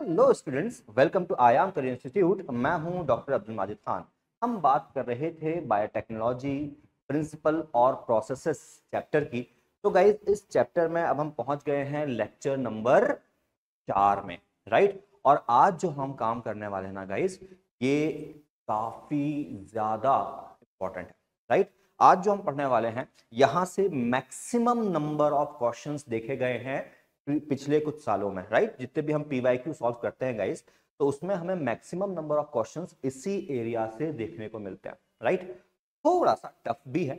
Hello students, welcome to आयाम career institute. मैं हूं डॉक्टर अब्दुल माजिद खान। हम बात कर रहे थे बायोटेक्नोलॉजी प्रिंसिपल और प्रोसेसेस चैप्टर की। तो गाइज इस चैप्टर में अब हम पहुंच गए हैं लेक्चर नंबर 4 में, राइट। और आज जो हम काम करने वाले हैं ना गाइज, ये काफी ज्यादा इंपॉर्टेंट है, राइट। आज जो हम पढ़ने वाले हैं, यहां से मैक्सिमम नंबर ऑफ क्वेश्चंस देखे गए हैं पिछले कुछ सालों में, राइट। जितने भी हम पीवाईक्यू सॉल्व करते हैं गाइस, तो उसमें हमें मैक्सिमम नंबर ऑफ क्वेश्चंस इसी एरिया से देखने को मिलते हैं, राइट। थोड़ा सा टफ भी है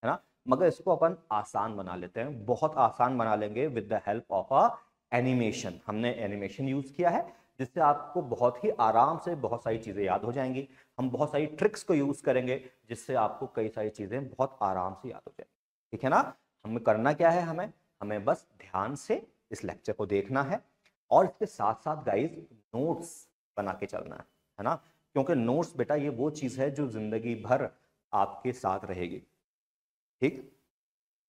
ना, मगर इसको अपन आसान बना लेते हैं, बहुत आसान बना लेंगे with the help of a animation. हमने एनिमेशन यूज किया है जिससे आपको बहुत ही आराम से बहुत सारी चीजें याद हो जाएंगी। हम बहुत सारी ट्रिक्स को यूज करेंगे जिससे आपको कई सारी चीजें बहुत आराम से याद हो जाएंगी, ठीक है ना। हमें करना क्या है, हमें हमें बस ध्यान से इस लेक्चर को देखना है और इसके साथ साथ गाइस नोट्स बना के चलना है ना। क्योंकि नोट्स बेटा ये वो चीज है जो जिंदगी भर आपके साथ रहेगी, ठीक।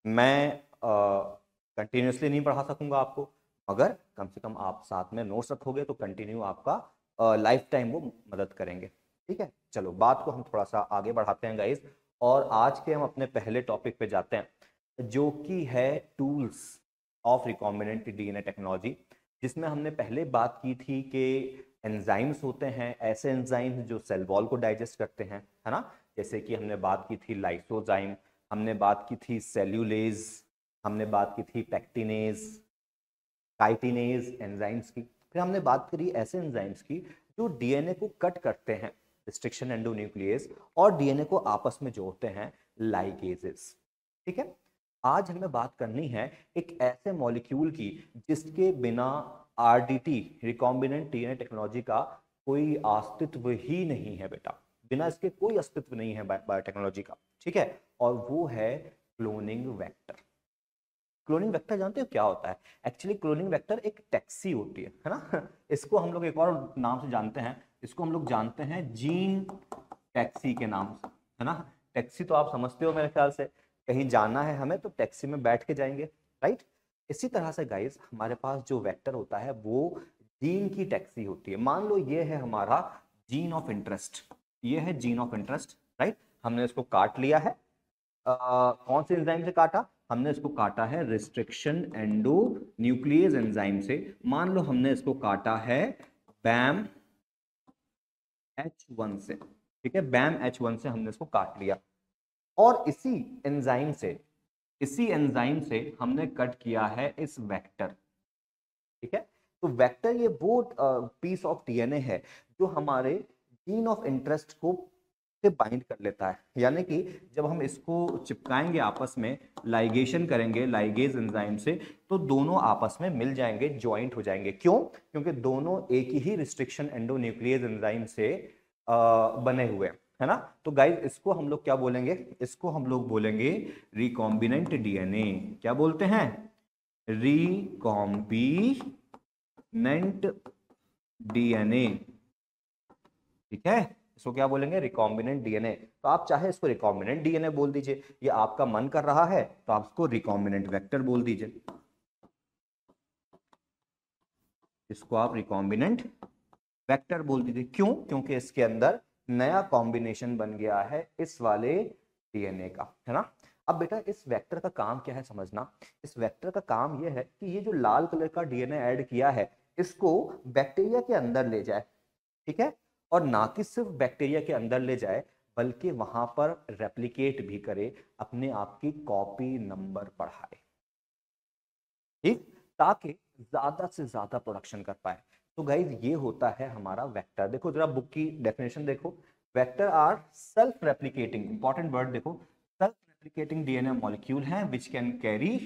मैं कंटिन्यूसली नहीं पढ़ा सकूंगा आपको, मगर कम से कम आप साथ में नोट्स रखोगे तो कंटिन्यू आपका लाइफ टाइम वो मदद करेंगे, ठीक है। चलो बात को हम थोड़ा सा आगे बढ़ाते हैं गाइस, और आज के हम अपने पहले टॉपिक पे जाते हैं जो कि है tools of recombinant DNA technology. जिसमें हमने पहले बात की थी कि एंजाइम्स होते हैं, ऐसे एंजाइम्स जो सेल वॉल को डाइजेस्ट करते हैं, है ना। जैसे कि हमने बात की थी लाइसोजाइम, हमने बात की थी सेल्यूलेज, हमने बात की थी पैक्टिनेज, काइटिनेज एंजाइम्स की। फिर हमने बात करी ऐसे एंजाइम्स की जो डीएनए को कट करते हैं, रिस्ट्रिक्शन एंडोन्यूक्लियस, और डीएनए को आपस में जोड़ते हैं, लाइगेजेस, ठीक है। आज हमें बात करनी है एक ऐसे मॉलिक्यूल की जिसके बिना आरडीटी रिकॉम्बिनेंट डीएनए टेक्नोलॉजी का कोई अस्तित्व ही नहीं है बेटा। बिना इसके कोई अस्तित्व नहीं है बायोटेक्नोलॉजी का, ठीक है। और वो है क्लोनिंग वेक्टर। क्लोनिंग वेक्टर जानते हो क्या होता है? एक्चुअली क्लोनिंग वेक्टर एक टैक्सी होती है ना। इसको हम लोग एक और नाम से जानते हैं, इसको हम लोग जानते हैं जीन टैक्सी के नाम से, है ना। टैक्सी तो आप समझते हो मेरे ख्याल से, कहीं जाना है हमें तो टैक्सी में बैठ के जाएंगे, राइट। इसी तरह से गाइस हमारे पास जो वेक्टर होता है वो जीन की टैक्सी होती है। मान लो ये है हमारा जीन ऑफ इंटरेस्ट, ये है जीन ऑफ इंटरेस्ट, राइट। हमने इसको काट लिया है, कौन से एंजाइम से काटा? हमने इसको काटा है रिस्ट्रिक्शन एंडो न्यूक्लियस एंजाइम से। मान लो हमने इसको काटा है बैम H1 से, ठीक है। बैम H1 से हमने इसको काट लिया, और इसी एंजाइम से हमने कट किया है इस वेक्टर, ठीक है। तो वेक्टर ये वो पीस ऑफ डीएनए है जो हमारे जीन ऑफ इंटरेस्ट को से बाइंड कर लेता है। यानी कि जब हम इसको चिपकाएंगे आपस में, लाइगेशन करेंगे लाइगेज एंजाइम से, तो दोनों आपस में मिल जाएंगे, ज्वाइंट हो जाएंगे। क्यों? क्योंकि दोनों एक ही रिस्ट्रिक्शन एंडोन्यूक्लियस एंजाइम से बने हुए हैं, है ना। तो गाइस इसको हम लोग क्या बोलेंगे? इसको हम लोग बोलेंगे रिकॉम्बिनेंट डीएनए। क्या बोलते हैं? रिकॉम्बिनेंट डीएनए, ठीक है। इसको क्या बोलेंगे? Recombinant DNA. तो आप चाहे इसको रिकॉम्बिनेंट डीएनए बोल दीजिए, या आपका मन कर रहा है तो आप इसको रिकॉम्बिनेंट वेक्टर बोल दीजिए। इसको आप रिकॉम्बिनेंट वेक्टर बोल दीजिए। क्यों? क्योंकि इसके अंदर नया कॉम्बिनेशन बन गया है इस वाले डीएनए का, है ना। अब बेटा इस वेक्टर का काम क्या है समझना। इस वेक्टर का काम यह है कि ये जो लाल कलर का डीएनए ऐड किया है, इसको बैक्टीरिया के अंदर ले जाए, ठीक है। और ना कि सिर्फ बैक्टीरिया के अंदर ले जाए, बल्कि वहां पर रेप्लिकेट भी करे, अपने आप की कॉपी नंबर बढ़ाए, ठीक, ताकि ज्यादा से ज्यादा प्रोडक्शन कर पाए। तो गाइज ये होता है हमारा वेक्टर। देखो जरा बुक की डेफिनेशन देखो। Vector are self replicating, important word देखो, सेल्फ रेप्लिकेटिंग डीएनए मॉलिक्यूल हैं which can carry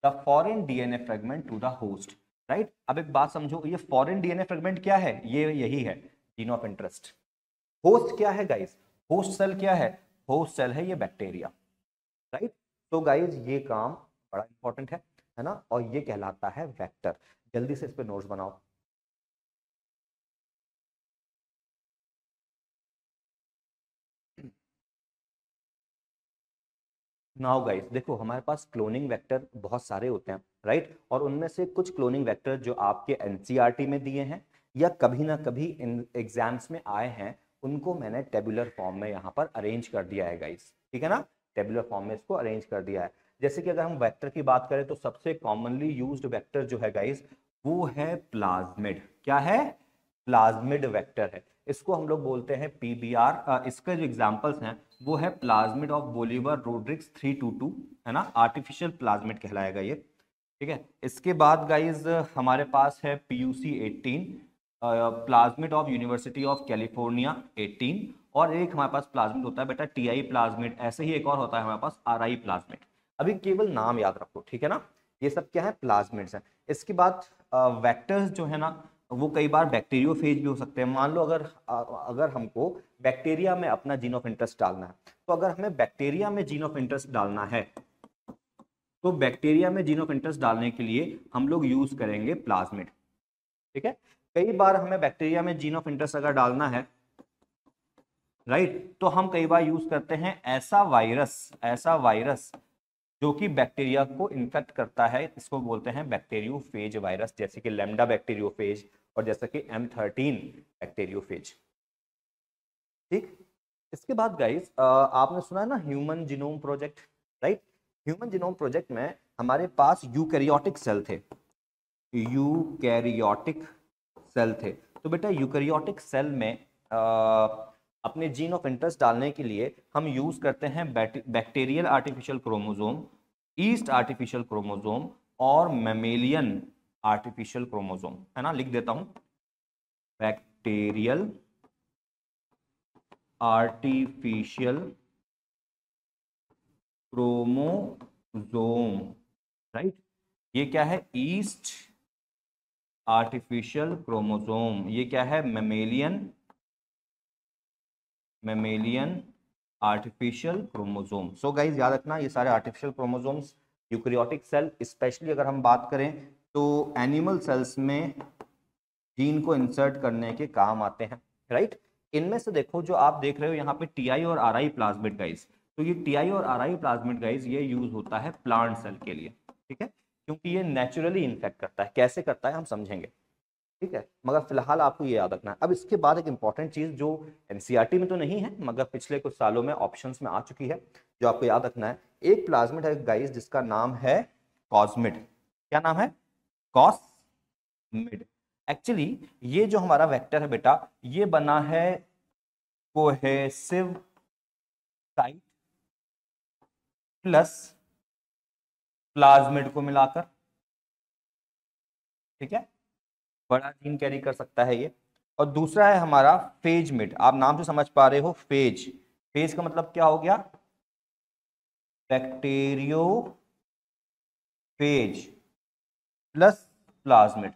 the foreign DNA fragment to the host, right. अब एक बात समझो, ये फॉरेन डीएनए फ्रेगमेंट क्या है? ये यही है जीन ऑफ इंटरेस्ट। होस्ट क्या है गाइज? होस्ट सेल क्या है? होस्ट सेल है ये बैक्टीरिया, राइट। तो गाइज ये काम बड़ा इंपॉर्टेंट है ना, और ये कहलाता है वेक्टर। जल्दी से इस पे नोट्स बनाओ। नाउ गाइस देखो, हमारे पास क्लोनिंग वेक्टर बहुत सारे होते हैं, राइट। और उनमें से कुछ क्लोनिंग वेक्टर जो आपके एनसीईआरटी में दिए हैं, या कभी ना कभी इन एग्जाम्स में आए हैं, उनको मैंने टेबुलर फॉर्म में यहाँ पर अरेंज कर दिया है गाइस, ठीक है ना, टेबुलर फॉर्म में इसको अरेंज कर दिया है। जैसे कि अगर हम वेक्टर की बात करें तो सबसे कॉमनली यूज्ड वेक्टर जो है गाइस वो है प्लाज्मिड। क्या है? प्लाज्मिड वेक्टर है। इसको हम लोग बोलते हैं पीबीआर। इसके जो एग्जांपल्स हैं वो है प्लाज्मिड ऑफ बोलीवर रोड्रिक्स 322, है ना, आर्टिफिशियल प्लाज्मिड कहलाएगा ये, ठीक है। इसके बाद गाइज हमारे पास है PUC 18, plasmid of university of California 18, और एक हमारे पास प्लाज्मिड होता है बेटा टीआई प्लाज्मिड, ऐसे ही एक और होता है हमारे पास आरआई प्लाज्मिड। अभी केवल नाम याद रखो, ठीक है ना, ये सब क्या है? प्लाज्मिड्स हैं। इसके बाद वेक्टर्स जो है ना वो कई बार बैक्टीरियोफेज भी हो सकते हैं। मान लो अगर हमको बैक्टीरिया में अपना जीन ऑफ इंटरेस्ट डालना है, तो अगर हमें बैक्टीरिया में जीन ऑफ इंटरेस्ट डालना है तो बैक्टीरिया में जीन ऑफ इंटरेस्ट डालने के लिए हम लोग यूज करेंगे प्लाज्मिड, ठीक है। कई बार हमें बैक्टीरिया में जीन ऑफ इंटरेस्ट अगर डालना है, राइट, तो हम कई बार यूज करते हैं ऐसा वायरस जो कि बैक्टीरिया को इन्फेक्ट करता है, इसको बोलते हैं बैक्टीरियोफेज वायरस, जैसे कि लैम्डा बैक्टीरियोफेज और जैसे कि M13 बैक्टीरियोफेज, ठीक। इसके बाद गाइस आपने सुना है ना human genome project, right. Human genome project में हमारे पास यूकैरियोटिक सेल थे, यूकैरियोटिक सेल थे। तो बेटा यूकैरियोटिक सेल में अपने जीन ऑफ इंटरेस्ट डालने के लिए हम यूज करते हैं bacterial artificial chromosome, east artificial chromosome और मेमेलियन आर्टिफिशियल क्रोमोसोम, है ना, लिख देता हूं, बैक्टीरियल आर्टिफिशियल क्रोमोसोम, राइट। ये क्या है? Yeast artificial chromosome. ये क्या है? Mammalian artificial chromosome. So guys याद रखना ये सारे artificial chromosomes eukaryotic cell, specially अगर हम बात करें तो एनिमल सेल्स में जीन को इंसर्ट करने के काम आते हैं, राइट। इनमें से देखो जो आप देख रहे हो यहाँ पे टीआई और आरआई प्लाज्मिड गाइज, तो ये टीआई और आरआई प्लाज्मिड गाइज ये यूज होता है प्लांट सेल के लिए, ठीक है, क्योंकि ये नेचुरली इन्फेक्ट करता है। कैसे करता है हम समझेंगे, ठीक है, मगर फिलहाल आपको ये याद रखना है। अब इसके बाद एक इंपॉर्टेंट चीज जो एनसीईआरटी में तो नहीं है मगर पिछले कुछ सालों में ऑप्शंस में आ चुकी है, जो आपको याद रखना है। एक प्लाज्मिड है गाइस जिसका नाम है कॉस्मिड। क्या नाम है? कॉस्मिड। एक्चुअली ये जो हमारा वेक्टर है बेटा ये बना है कोहेसिव साइट प्लस प्लाज्मिड को मिलाकर, ठीक है, बड़ा जीन कैरी कर सकता है ये। और दूसरा है हमारा फेजमिड। आप नाम से समझ पा रहे हो, फेज, फेज का मतलब क्या हो गया? Bacterio phase plus plasmid,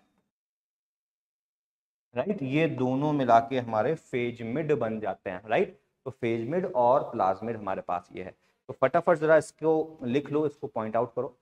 right. ये दोनों मिला के हमारे फेजमिड बन जाते हैं, राइट। तो फेजमिड और प्लाज्मिड हमारे पास ये है। तो फटाफट जरा इसको लिख लो, इसको पॉइंट आउट करो।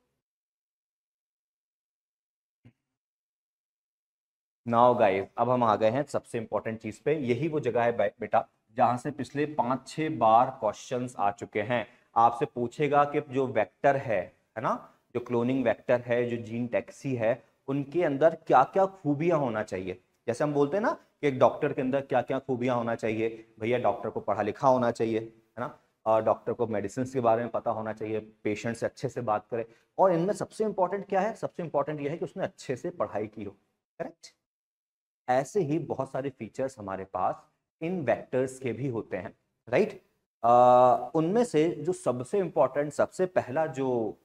नाउ गाइस अब हम आ गए हैं सबसे इंपॉर्टेंट चीज पे। यही वो जगह है बेटा जहां से पिछले 5-6 बार क्वेश्चंस आ चुके हैं। आपसे पूछेगा कि जो वेक्टर है ना, जो क्लोनिंग वेक्टर है, जो जीन टैक्सी है, उनके अंदर क्या क्या खूबियां होना चाहिए। जैसे हम बोलते हैं ना कि एक डॉक्टर के अंदर क्या क्या खूबियां होना चाहिए, भैया डॉक्टर को पढ़ा लिखा होना चाहिए, है ना, और डॉक्टर को मेडिसिन के बारे में पता होना चाहिए, पेशेंट से अच्छे से बात करे, और इनमें सबसे इंपॉर्टेंट क्या है? सबसे इंपॉर्टेंट यह है कि उसने अच्छे से पढ़ाई की हो, करेक्ट। ऐसे ही बहुत सारे फीचर्स हमारे पास इन वेक्टर्स के भी होते हैं, राइट। उनमें से जो सबसे इंपॉर्टेंट, सबसे पहला जो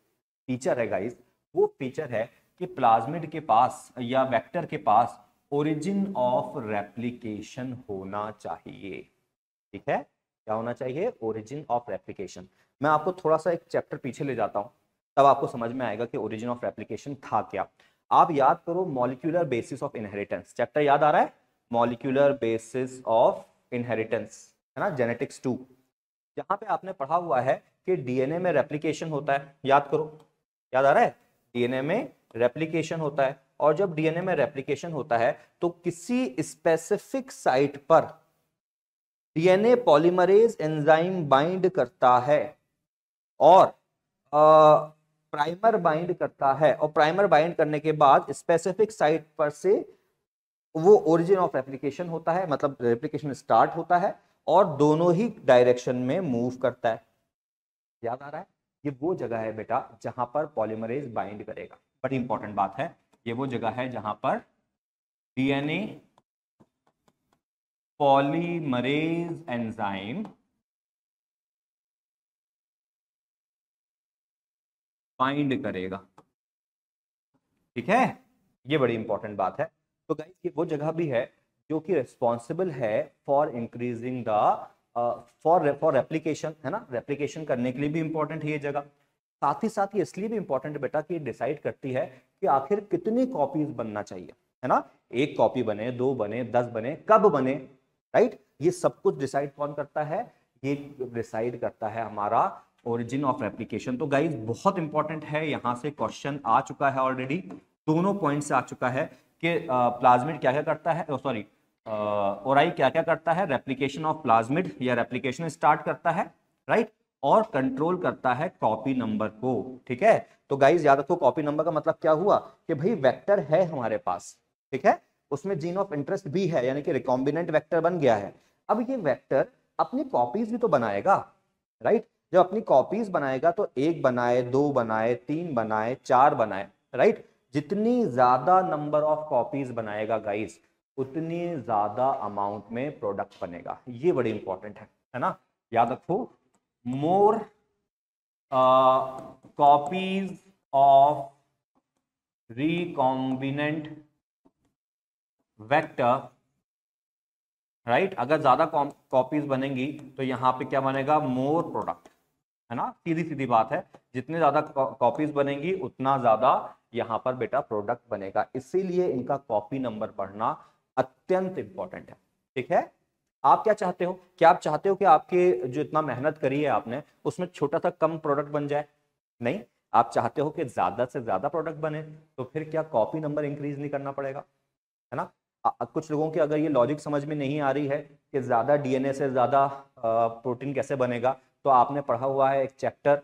फीचर है गाइस, वो फीचर है कि प्लाज्मिड के पास या वेक्टर के पास ओरिजिन ऑफ रेप्लिकेशन होना चाहिए, ठीक है। क्या होना चाहिए? Origin of replication. मैं आपको थोड़ा सा एक चैप्टर पीछे ले जाता हूं, तब आपको समझ में आएगा कि ओरिजिन ऑफ रेप्लिकेशन था क्या। आप याद करो molecular basis of inheritance, chapter याद आ रहा है? मॉलिक्यूलर बेसिस ऑफ इनहेरिटेंस, है ना, जेनेटिक्स 2, जहां पे आपने पढ़ा हुआ है कि डीएनए में रेप्लिकेशन होता है। याद करो, याद आ रहा है? डीएनए में रेप्लिकेशन होता है, और जब डीएनए में रेप्लिकेशन होता है तो किसी स्पेसिफिक साइट पर डीएनए पॉलीमरेज एंजाइम बाइंड करता है और प्राइमर बाइंड करता है, और प्राइमर बाइंड करने के बाद स्पेसिफिक साइट पर से वो ओरिजिन ऑफ रेप्लिकेशन होता है, मतलब रेप्लिकेशन स्टार्ट होता है और दोनों ही डायरेक्शन में मूव करता है। याद आ रहा है? ये वो जगह है बेटा जहां पर पॉलीमरेज बाइंड करेगा। बड़ी इंपॉर्टेंट बात है, ये वो जगह है जहां पर डीएनए पॉलीमरेज एंजाइम बाइंड करेगा। ठीक है, ये बड़ी इंपॉर्टेंट बात है। तो गाइस ये वो जगह भी है जो कि रिस्पॉन्सिबल है for increasing the for replication, है ना, रेप्लिकेशन करने के लिए भी इंपॉर्टेंट है ये जगह। साथ ही साथ ये इसलिए भी इंपॉर्टेंट है बेटा कि डिसाइड करती है कि आखिर कितनी कॉपीज बनना चाहिए, है ना, एक कॉपी बने, 2 बने, 10 बने, कब बने, राइट। ये सब कुछ डिसाइड कौन करता है? ये डिसाइड करता है हमारा ओरिजिन ऑफ रेप्लिकेशन। तो गाइज बहुत इंपॉर्टेंट है, यहां से क्वेश्चन आ चुका है ऑलरेडी, दोनों पॉइंट से आ चुका है कि प्लाज्मिड क्या क्या करता है, सॉरी ओराई क्या क्या करता है, रेप्लिकेशन ऑफ प्लाज्मिड या रेप्लिकेशन स्टार्ट करता है, राइट, और कंट्रोल करता है कॉपी नंबर को। ठीक है, तो गाइज याद रखो कॉपी नंबर का मतलब क्या हुआ कि भाई वेक्टर है हमारे पास, ठीक है, उसमें जीन ऑफ इंटरेस्ट भी है, यानी कि रिकॉम्बिनेंट वेक्टर बन गया है। अब ये वेक्टर अपनी कॉपीज भी तो बनाएगा, राइट। जब अपनी कॉपीज बनाएगा तो 1 बनाए, 2 बनाए, 3 बनाए, 4 बनाए, राइट। जितनी ज्यादा नंबर ऑफ कॉपीज बनाएगा गाइस, उतनी ज्यादा अमाउंट में प्रोडक्ट बनेगा। ये बड़ी इंपॉर्टेंट है ना, याद रखो। More copies of recombinant vector, right, अगर ज्यादा कॉपीज बनेंगी तो यहां पे क्या बनेगा? मोर प्रोडक्ट, है ना, सीधी सीधी बात है। जितने ज्यादा कॉपीज बनेंगी उतना ज्यादा यहां पर बेटा प्रोडक्ट बनेगा, इसीलिए इनका कॉपी नंबर पढ़ना अत्यंत इंपॉर्टेंट है। ठीक है, आप क्या चाहते हो? क्या आप चाहते हो कि आपके जो इतना मेहनत करी है आपने उसमें छोटा सा कम प्रोडक्ट बन जाए? नहीं, आप चाहते हो कि ज्यादा से ज्यादा प्रोडक्ट बने। तो फिर क्या कॉपी नंबर इंक्रीज नहीं करना पड़ेगा, है ना। कुछ लोगों की अगर ये लॉजिक समझ में नहीं आ रही है कि ज्यादा डीएनए से ज्यादा प्रोटीन कैसे बनेगा, तो आपने पढ़ा हुआ है एक chapter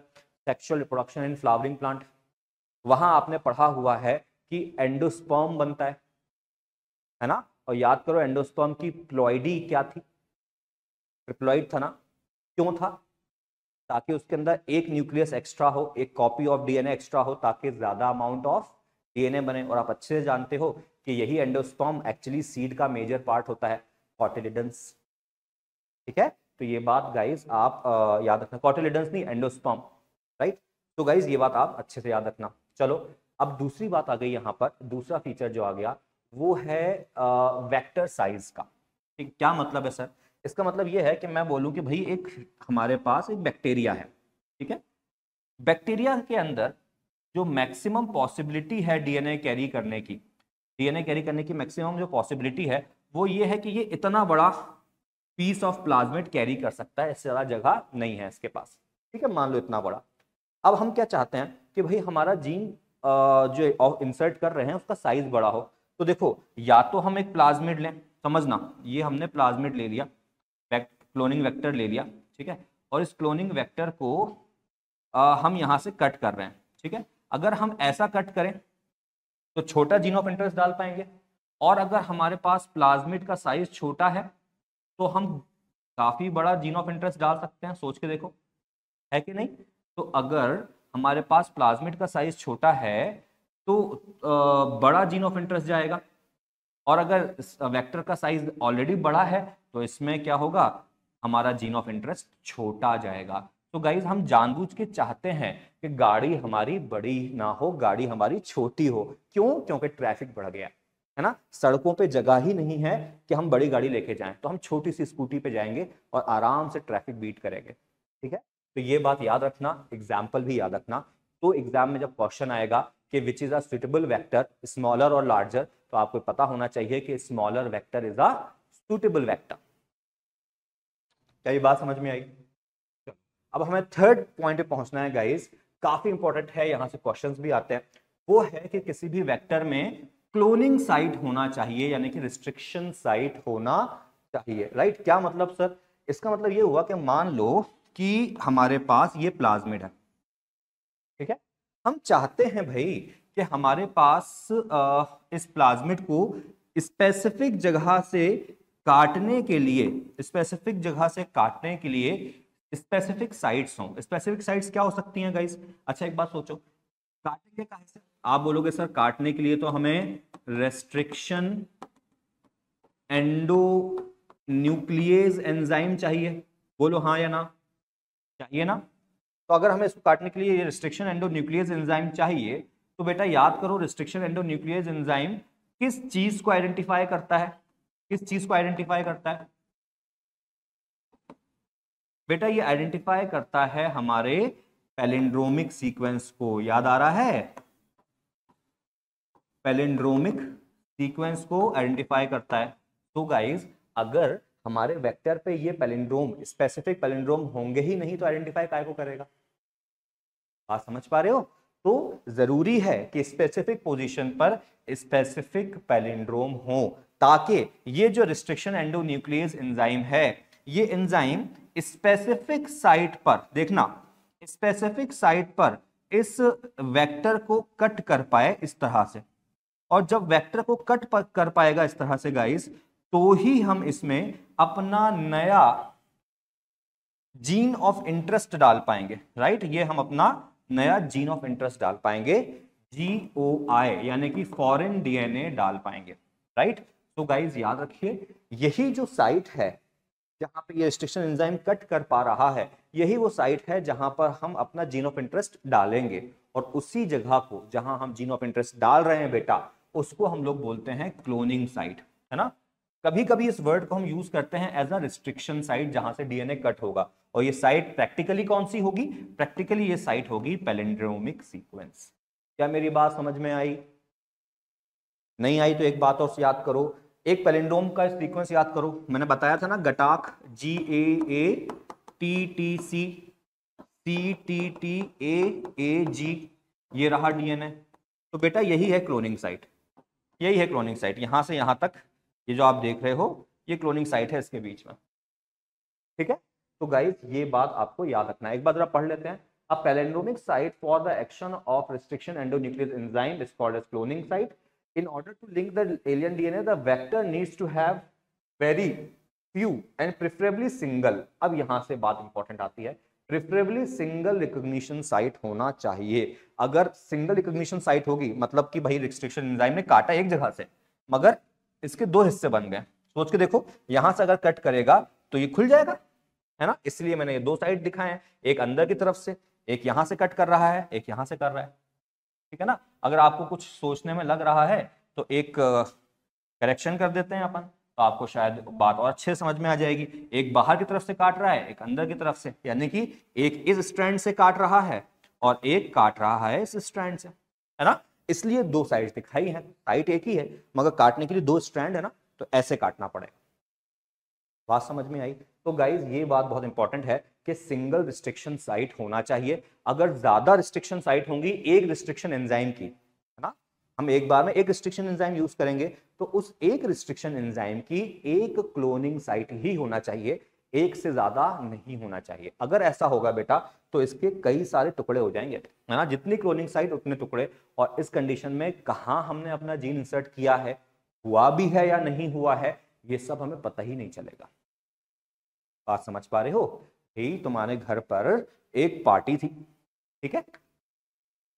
sexual reproduction in flowering plant, वहां आपने पढ़ा हुआ है कि एंडोस्पर्म बनता है ना। और याद करो एंडोस्पर्म की प्लॉइडी क्या थी? ट्रिप्लॉइड था ना। क्यों था? ताकि उसके अंदर एक न्यूक्लियस एक्स्ट्रा हो, एक कॉपी ऑफ डीएनए एक्स्ट्रा हो, ताकि ज्यादा अमाउंट ऑफ डीएनए बने। और आप अच्छे से जानते हो कि यही एंडोस्पर्म एक्चुअली सीड का मेजर पार्ट होता है, कॉटिलिडन्स। ठीक है, तो ये बात गाइस आप याद रखना, कॉटिलिडन्स नहीं, एंडोस्पर्म, राइट। तो गाइस ये बात आप अच्छे से याद रखना। चलो, अब दूसरी बात आ गई यहाँ पर, दूसरा फीचर जो आ गया वो है वेक्टर साइज का। ठीक, क्या मतलब है सर? इसका मतलब ये है कि मैं बोलूं कि भाई एक हमारे पास एक बैक्टीरिया है, ठीक है, बैक्टीरिया के अंदर जो मैक्सिमम पॉसिबिलिटी है डीएनए कैरी करने की, डीएनए कैरी करने की मैक्सिमम जो पॉसिबिलिटी है वो ये है कि ये इतना बड़ा पीस ऑफ प्लाज्मिड कैरी कर सकता है, इससे ज्यादा जगह नहीं है इसके पास। ठीक है, मान लो इतना बड़ा। अब हम क्या चाहते हैं कि भाई हमारा जीन जो इंसर्ट कर रहे हैं उसका साइज बड़ा हो। तो देखो, या तो हम एक प्लाज्मिड लें, समझना, ये हमने प्लाज्मिड ले लिया, क्लोनिंग वेक्टर ले लिया, ठीक है, और इस क्लोनिंग वेक्टर को हम यहां से कट कर रहे हैं। ठीक है, अगर हम ऐसा कट करें तो छोटा जीन ऑफ इंटरेस्ट डाल पाएंगे, और अगर हमारे पास प्लाज्मिड का साइज छोटा है तो हम काफी बड़ा जीन ऑफ इंटरेस्ट डाल सकते हैं। सोच के देखो, है कि नहीं? तो अगर हमारे पास प्लाज्मिड का साइज छोटा है तो बड़ा जीन ऑफ इंटरेस्ट जाएगा, और अगर वेक्टर का साइज ऑलरेडी बड़ा है तो इसमें क्या होगा? हमारा जीन ऑफ इंटरेस्ट छोटा जाएगा। तो गाइज हम जानबूझ के चाहते हैं कि गाड़ी हमारी बड़ी ना हो, गाड़ी हमारी छोटी हो। क्यों? क्योंकि ट्रैफिक बढ़ गया है ना, सड़कों पे जगह ही नहीं है कि हम बड़ी गाड़ी लेके जाएं, तो हम छोटी सी स्कूटी पे जाएंगे और आराम से ट्रैफिक बीट करेंगे। ठीक है, तो ये बात याद रखना, एग्जाम्पल भी याद रखना। तो एग्जाम में जब क्वेश्चन आएगा कि which is a suitable vector, smaller और लार्जर, तो आपको पता होना चाहिए कि smaller vector is a suitable vector. क्या ये बात समझ में आई? अब हमें थर्ड पॉइंट पे पहुंचना है गाइस, काफी इंपॉर्टेंट है, यहां से क्वेश्चंस भी आते हैं। वो है कि किसी भी वेक्टर में क्लोनिंग साइट होना चाहिए, यानी कि रिस्ट्रिक्शन साइट होना चाहिए, राइट। क्या मतलब सर? इसका मतलब ये हुआ कि मान लो कि हमारे पास ये प्लाज्मिड है, ठीक है, हम चाहते हैं भाई कि हमारे पास इस प्लाज्मिड को स्पेसिफिक जगह से काटने के लिए, स्पेसिफिक जगह से काटने के लिए स्पेसिफिक साइट्स हों। स्पेसिफिक साइट्स क्या हो सकती हैं गाइस? अच्छा एक बात सोचो, काटेंगे कहां से? आप बोलोगे सर काटने के लिए तो हमें रेस्ट्रिक्शन एंडो न्यूक्लियेज एंजाइम चाहिए। बोलो हाँ या ना? चाहिए ना? तो अगर हमें इसको काटने के लिए ये रिस्ट्रिक्शन एंडो न्यूक्लियस एंजाइम चाहिए, तो बेटा याद करो रिस्ट्रिक्शन एंडो न्यूक्लियस एंजाइम किस चीज को आइडेंटिफाई करता है? किस चीज को आइडेंटिफाई करता है बेटा? ये आइडेंटिफाई करता है हमारे पैलिंड्रोमिक सीक्वेंस को। याद आ रहा है? पैलिंड्रोमिक सीक्वेंस को आइडेंटिफाई करता है। तो गाइस अगर हमारे वेक्टर पे ये पैलिंड्रोम, स्पेसिफिक पैलिंड्रोम होंगे ही नहीं तो आइडेंटिफाई काय को करेगा? बात समझ पा रहे हो? तो जरूरी है कि स्पेसिफिक पोजीशन पर स्पेसिफिक पैलिंड्रोम हो, ताकि ये जो रिस्ट्रिक्शन एंडोन्यूक्लियस एंजाइम है, ये एंजाइम स्पेसिफिक साइट पर, देखना स्पेसिफिक साइट पर इस वेक्टर को कट कर पाए इस तरह से। और जब वेक्टर को कट कर पाएगा इस तरह से गाइस, तो ही हम इसमें अपना नया जीन ऑफ इंटरेस्ट डाल पाएंगे। राइट? ये हम अपना नया जीन ऑफ इंटरेस्ट डाल पाएंगे, GOI यानी कि फॉरेन डीएनए डाल पाएंगे। राइट? तो गाइस याद रखिए, यही जो साइट है जहां पे ये रिस्ट्रिक्शन एंजाइम कट कर पा रहा है, यही वो साइट है जहां पर हम अपना जीन ऑफ इंटरेस्ट डालेंगे। और उसी जगह को जहां हम जीन ऑफ इंटरेस्ट डाल रहे हैं बेटा, उसको हम लोग बोलते हैं क्लोनिंग साइट, है ना? कभी कभी इस वर्ड को हम यूज करते हैं एज अ रिस्ट्रिक्शन साइट जहां से डीएनए कट होगा। और ये साइट प्रैक्टिकली कौन सी होगी? प्रैक्टिकली ये साइट होगी पैलिंड्रोमिक सीक्वेंस। क्या मेरी बात समझ में आई? नहीं आई तो एक बात और याद करो, एक पैलिंड्रोम का सीक्वेंस याद करो। मैंने बताया था ना, गटाक GAATTC CTTAAG, ये रहा डीएनए। तो बेटा यही है क्लोनिंग साइट, यही है क्लोनिंग साइट। यहां से यहां तक ये जो आप देख रहे हो, ये क्लोनिंग साइट है इसके बीच में। ठीक है? तो गाइस ये बात आपको याद रखना है। एक बार जरा पढ़ लेते हैं। A palindromic site for the action of restriction endonuclease enzyme is called as cloning site. In order to link the alien DNA, the vector needs to have very few and preferably single. अब यहां से बात important आती है, preferably single recognition site होना चाहिए। अगर single recognition site होगी, मतलब कि भाई रिस्ट्रिक्शन एंजाइम ने काटा एक जगह से, मगर इसके दो हिस्से बन गए। सोच के देखो, यहां से अगर कट करेगा तो ये खुल जाएगा, है ना? इसलिए मैंने ये दो साइड दिखाए हैं, एक अंदर की तरफ से, एक यहां से कट कर रहा है, एक यहां से कर रहा है। ठीक है ना? अगर आपको कुछ सोचने में लग रहा है तो एक करेक्शन कर देते हैं अपन, तो आपको शायद बात और अच्छे समझ में आ जाएगी। एक बाहर की तरफ से काट रहा है, एक अंदर की तरफ से, यानी कि एक इस स्ट्रैंड से काट रहा है और एक काट रहा है इस स्ट्रैंड से, है ना? इसलिए दो साइड दिखाई है, साइड एक ही है मगर काटने के लिए दो स्ट्रैंड है ना, तो ऐसे काटना पड़ेगा। बात समझ में आई? तो गाइज ये बात बहुत इंपॉर्टेंट है कि सिंगल रिस्ट्रिक्शन साइट होना चाहिए। अगर ज्यादा रिस्ट्रिक्शन साइट होंगी एक रिस्ट्रिक्शन एंजाइम की, है ना, हम एक बार में एक रिस्ट्रिक्शन एंजाइम यूज करेंगे, तो उस एक रिस्ट्रिक्शन एंजाइम की एक क्लोनिंग साइट ही होना चाहिए, एक से ज्यादा नहीं होना चाहिए। अगर ऐसा होगा बेटा तो इसके कई सारे टुकड़े हो जाएंगे, है ना? जितनी क्लोनिंग साइट उतने टुकड़े। और इस कंडीशन में कहां हमने अपना जीन इंसर्ट किया है, हुआ भी है या नहीं हुआ है, ये सब हमें पता ही नहीं चलेगा। बात समझ पा रहे हो? ही तुम्हारे घर पर एक पार्टी थी, ठीक है?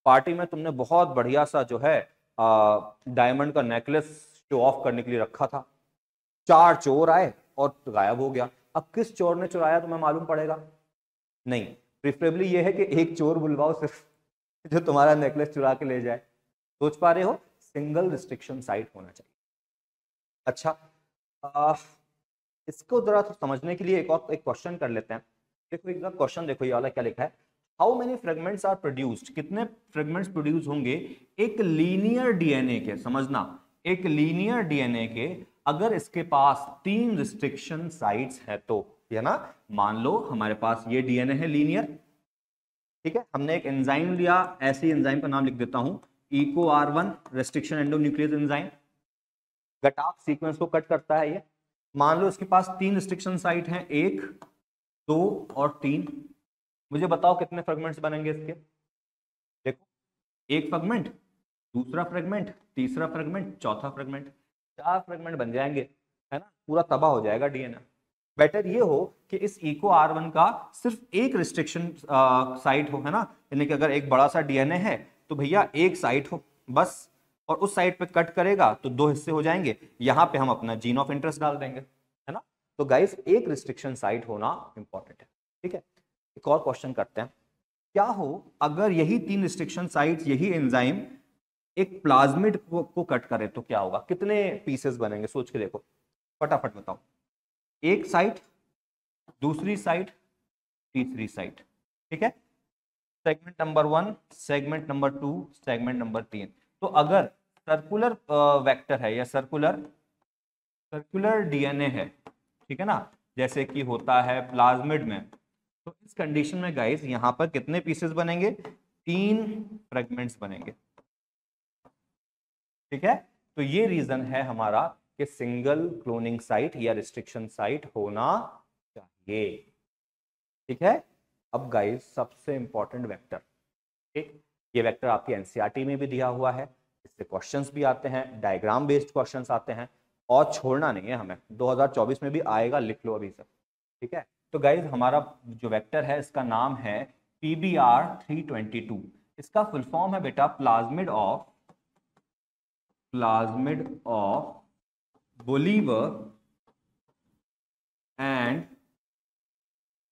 पार्टी में तुमने बहुत बढ़िया सा जो है डायमंड का नेकलेस शो ऑफ करने के लिए रखा था। चार चोर आए और गायब हो गया। अब किस चोर ने चुराया तुम्हें मालूम पड़ेगा? नहीं, प्रिफरेबली ये है कि एक चोर बुलवाओ सिर्फ, जो तुम्हारा नेकलेस चुरा के ले जाए। सोच पा रहे हो? सिंगल रिस्ट्रिक्शन साइट होना चाहिए। अच्छा, इसको जरा तो समझने के लिए एक क्वेश्चन कर लेते हैं। देखो एक क्वेश्चन देखो, ये वाला क्या लिखा है, how many fragments are produced, कितने फ्रेगमेंट्स प्रोड्यूस होंगे एक लीनियर डीएनए के। समझना, एक लीनियर डीएनए के अगर इसके पास तीन रिस्ट्रिक्शन साइट्स है तो, है ना? मान लो हमारे पास ये डीएनए है लीनियर, ठीक है? हमने एक एंजाइम लिया, ऐसे एंजाइम का नाम लिख देता हूं, EcoR1 रेस्ट्रिक्शन एंडोन्यूक्लियस एंजाइम, गटाक सीक्वेंस को कट करता है ये। मान लो इसके पास तीन रिस्ट्रिक्शन साइट हैं, 1, 2 और 3। मुझे बताओ कितने फ्रेगमेंट्स बनेंगे इसके? देखो, एक फ्रेगमेंट, दूसरा फ्रेगमेंट, तीसरा फ्रेगमेंट, चौथा फ्रेगमेंट। 4 फ्रेगमेंट बन जाएंगे, है ना, पूरा तबाह हो जाएगा डीएनए। बेटर ये हो कि इस इको R1 का सिर्फ एक रिस्ट्रिक्शन साइट हो, है ना, यानी कि अगर एक बड़ा सा डीएनए है तो भैया एक साइट हो बस, और उस साइट पे कट करेगा तो 2 हिस्से हो जाएंगे, यहाँ पे हम अपना जीन ऑफ इंटरेस्ट डाल देंगे, है ना। तो गाइस एक रिस्ट्रिक्शन साइट होना इंपॉर्टेंट है, ठीक है। एक और क्वेश्चन करते हैं, क्या हो अगर यही 3 रिस्ट्रिक्शन साइट्स, यही एंजाइम एक प्लाज्मिड को कट करे तो क्या होगा, कितने पीसेस बनेंगे, सोच के देखो, फटाफट बताओ। एक साइट, दूसरी साइट, तीसरी साइट, ठीक है। Segment number 1, segment number 2, segment number 3। तो अगर सर्कुलर वेक्टर है या सर्कुलर डीएनए है, ठीक है ना, जैसे कि होता है प्लाज्मिड में, तो इस कंडीशन में गाइस यहां पर कितने पीसेस बनेंगे, 3 फ्रेगमेंट्स बनेंगे, ठीक है। तो ये रीजन है हमारा कि सिंगल क्लोनिंग साइट या रिस्ट्रिक्शन साइट होना चाहिए, ठीक है। अब गाइस सबसे इंपॉर्टेंट वेक्टर, ठीक, ये वेक्टर आपकी एनसीईआरटी में भी दिया हुआ है, इससे क्वेश्चंस भी आते हैं, डायग्राम बेस्ड क्वेश्चंस आते हैं, और छोड़ना नहीं है हमें, 2024 में भी आएगा, लिख लो अभी से, ठीक है। तो गाइस हमारा जो वेक्टर है इसका नाम है PBR322, इसका फुल फॉर्म है बेटा plasmid of Bolivar and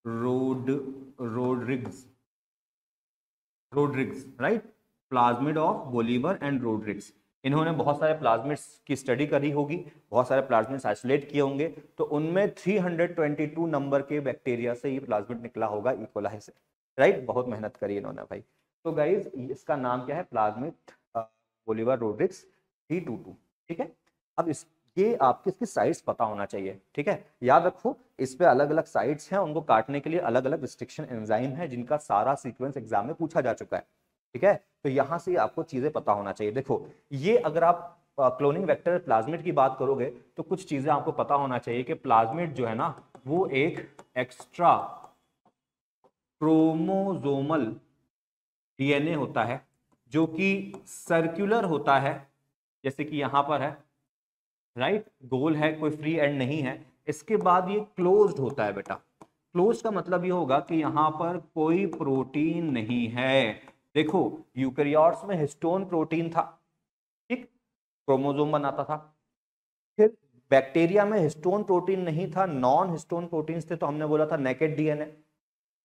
Rodriguez, right, plasmid of Bolivar and Rodriguez. इन्होंने बहुत सारे प्लाज्मिड्स की स्टडी करी होगी, बहुत सारे प्लाज्मिड्स आइसोलेट किए होंगे, तो उनमें 322 नंबर के बैक्टीरिया से ये प्लाज्मिड निकला होगा, इकोलाई से, राइट, बहुत मेहनत करी इन्होंने भाई। तो गाइज इसका नाम क्या है, प्लाज्मिड बोलीवर रोड्रिग्स 322, ठीक है। अब ये आपकी इसकी साइट्स पता होना चाहिए, ठीक है, याद रखो इस पे अलग अलग साइट्स हैं, उनको काटने के लिए अलग अलग रिस्ट्रिक्शन एंजाइम है जिनका सारा सीक्वेंस एग्जाम में पूछा जा चुका है, ठीक है। तो यहां से आपको चीजें पता होना चाहिए। देखो ये अगर आप क्लोनिंग वेक्टर प्लाज्मिड की बात करोगे तो कुछ चीजें आपको पता होना चाहिए कि प्लाज्मिड जो है ना वो एक एक्स्ट्रा क्रोमोसोमल डीएनए होता है जो कि सर्कुलर होता है, जैसे कि यहां पर है, राइट, गोल है, कोई फ्री एंड नहीं है। इसके बाद ये क्लोज्ड होता है बेटा, क्लोज का मतलब ये होगा कि यहां पर कोई प्रोटीन नहीं है। देखो यूकैरियोट्स में हिस्टोन प्रोटीन था, ठीक, क्रोमोसोम बनाता था, फिर बैक्टीरिया में हिस्टोन प्रोटीन नहीं था, नॉन हिस्टोन प्रोटीन्स थे, तो हमने बोला था नेकेड डीएनए,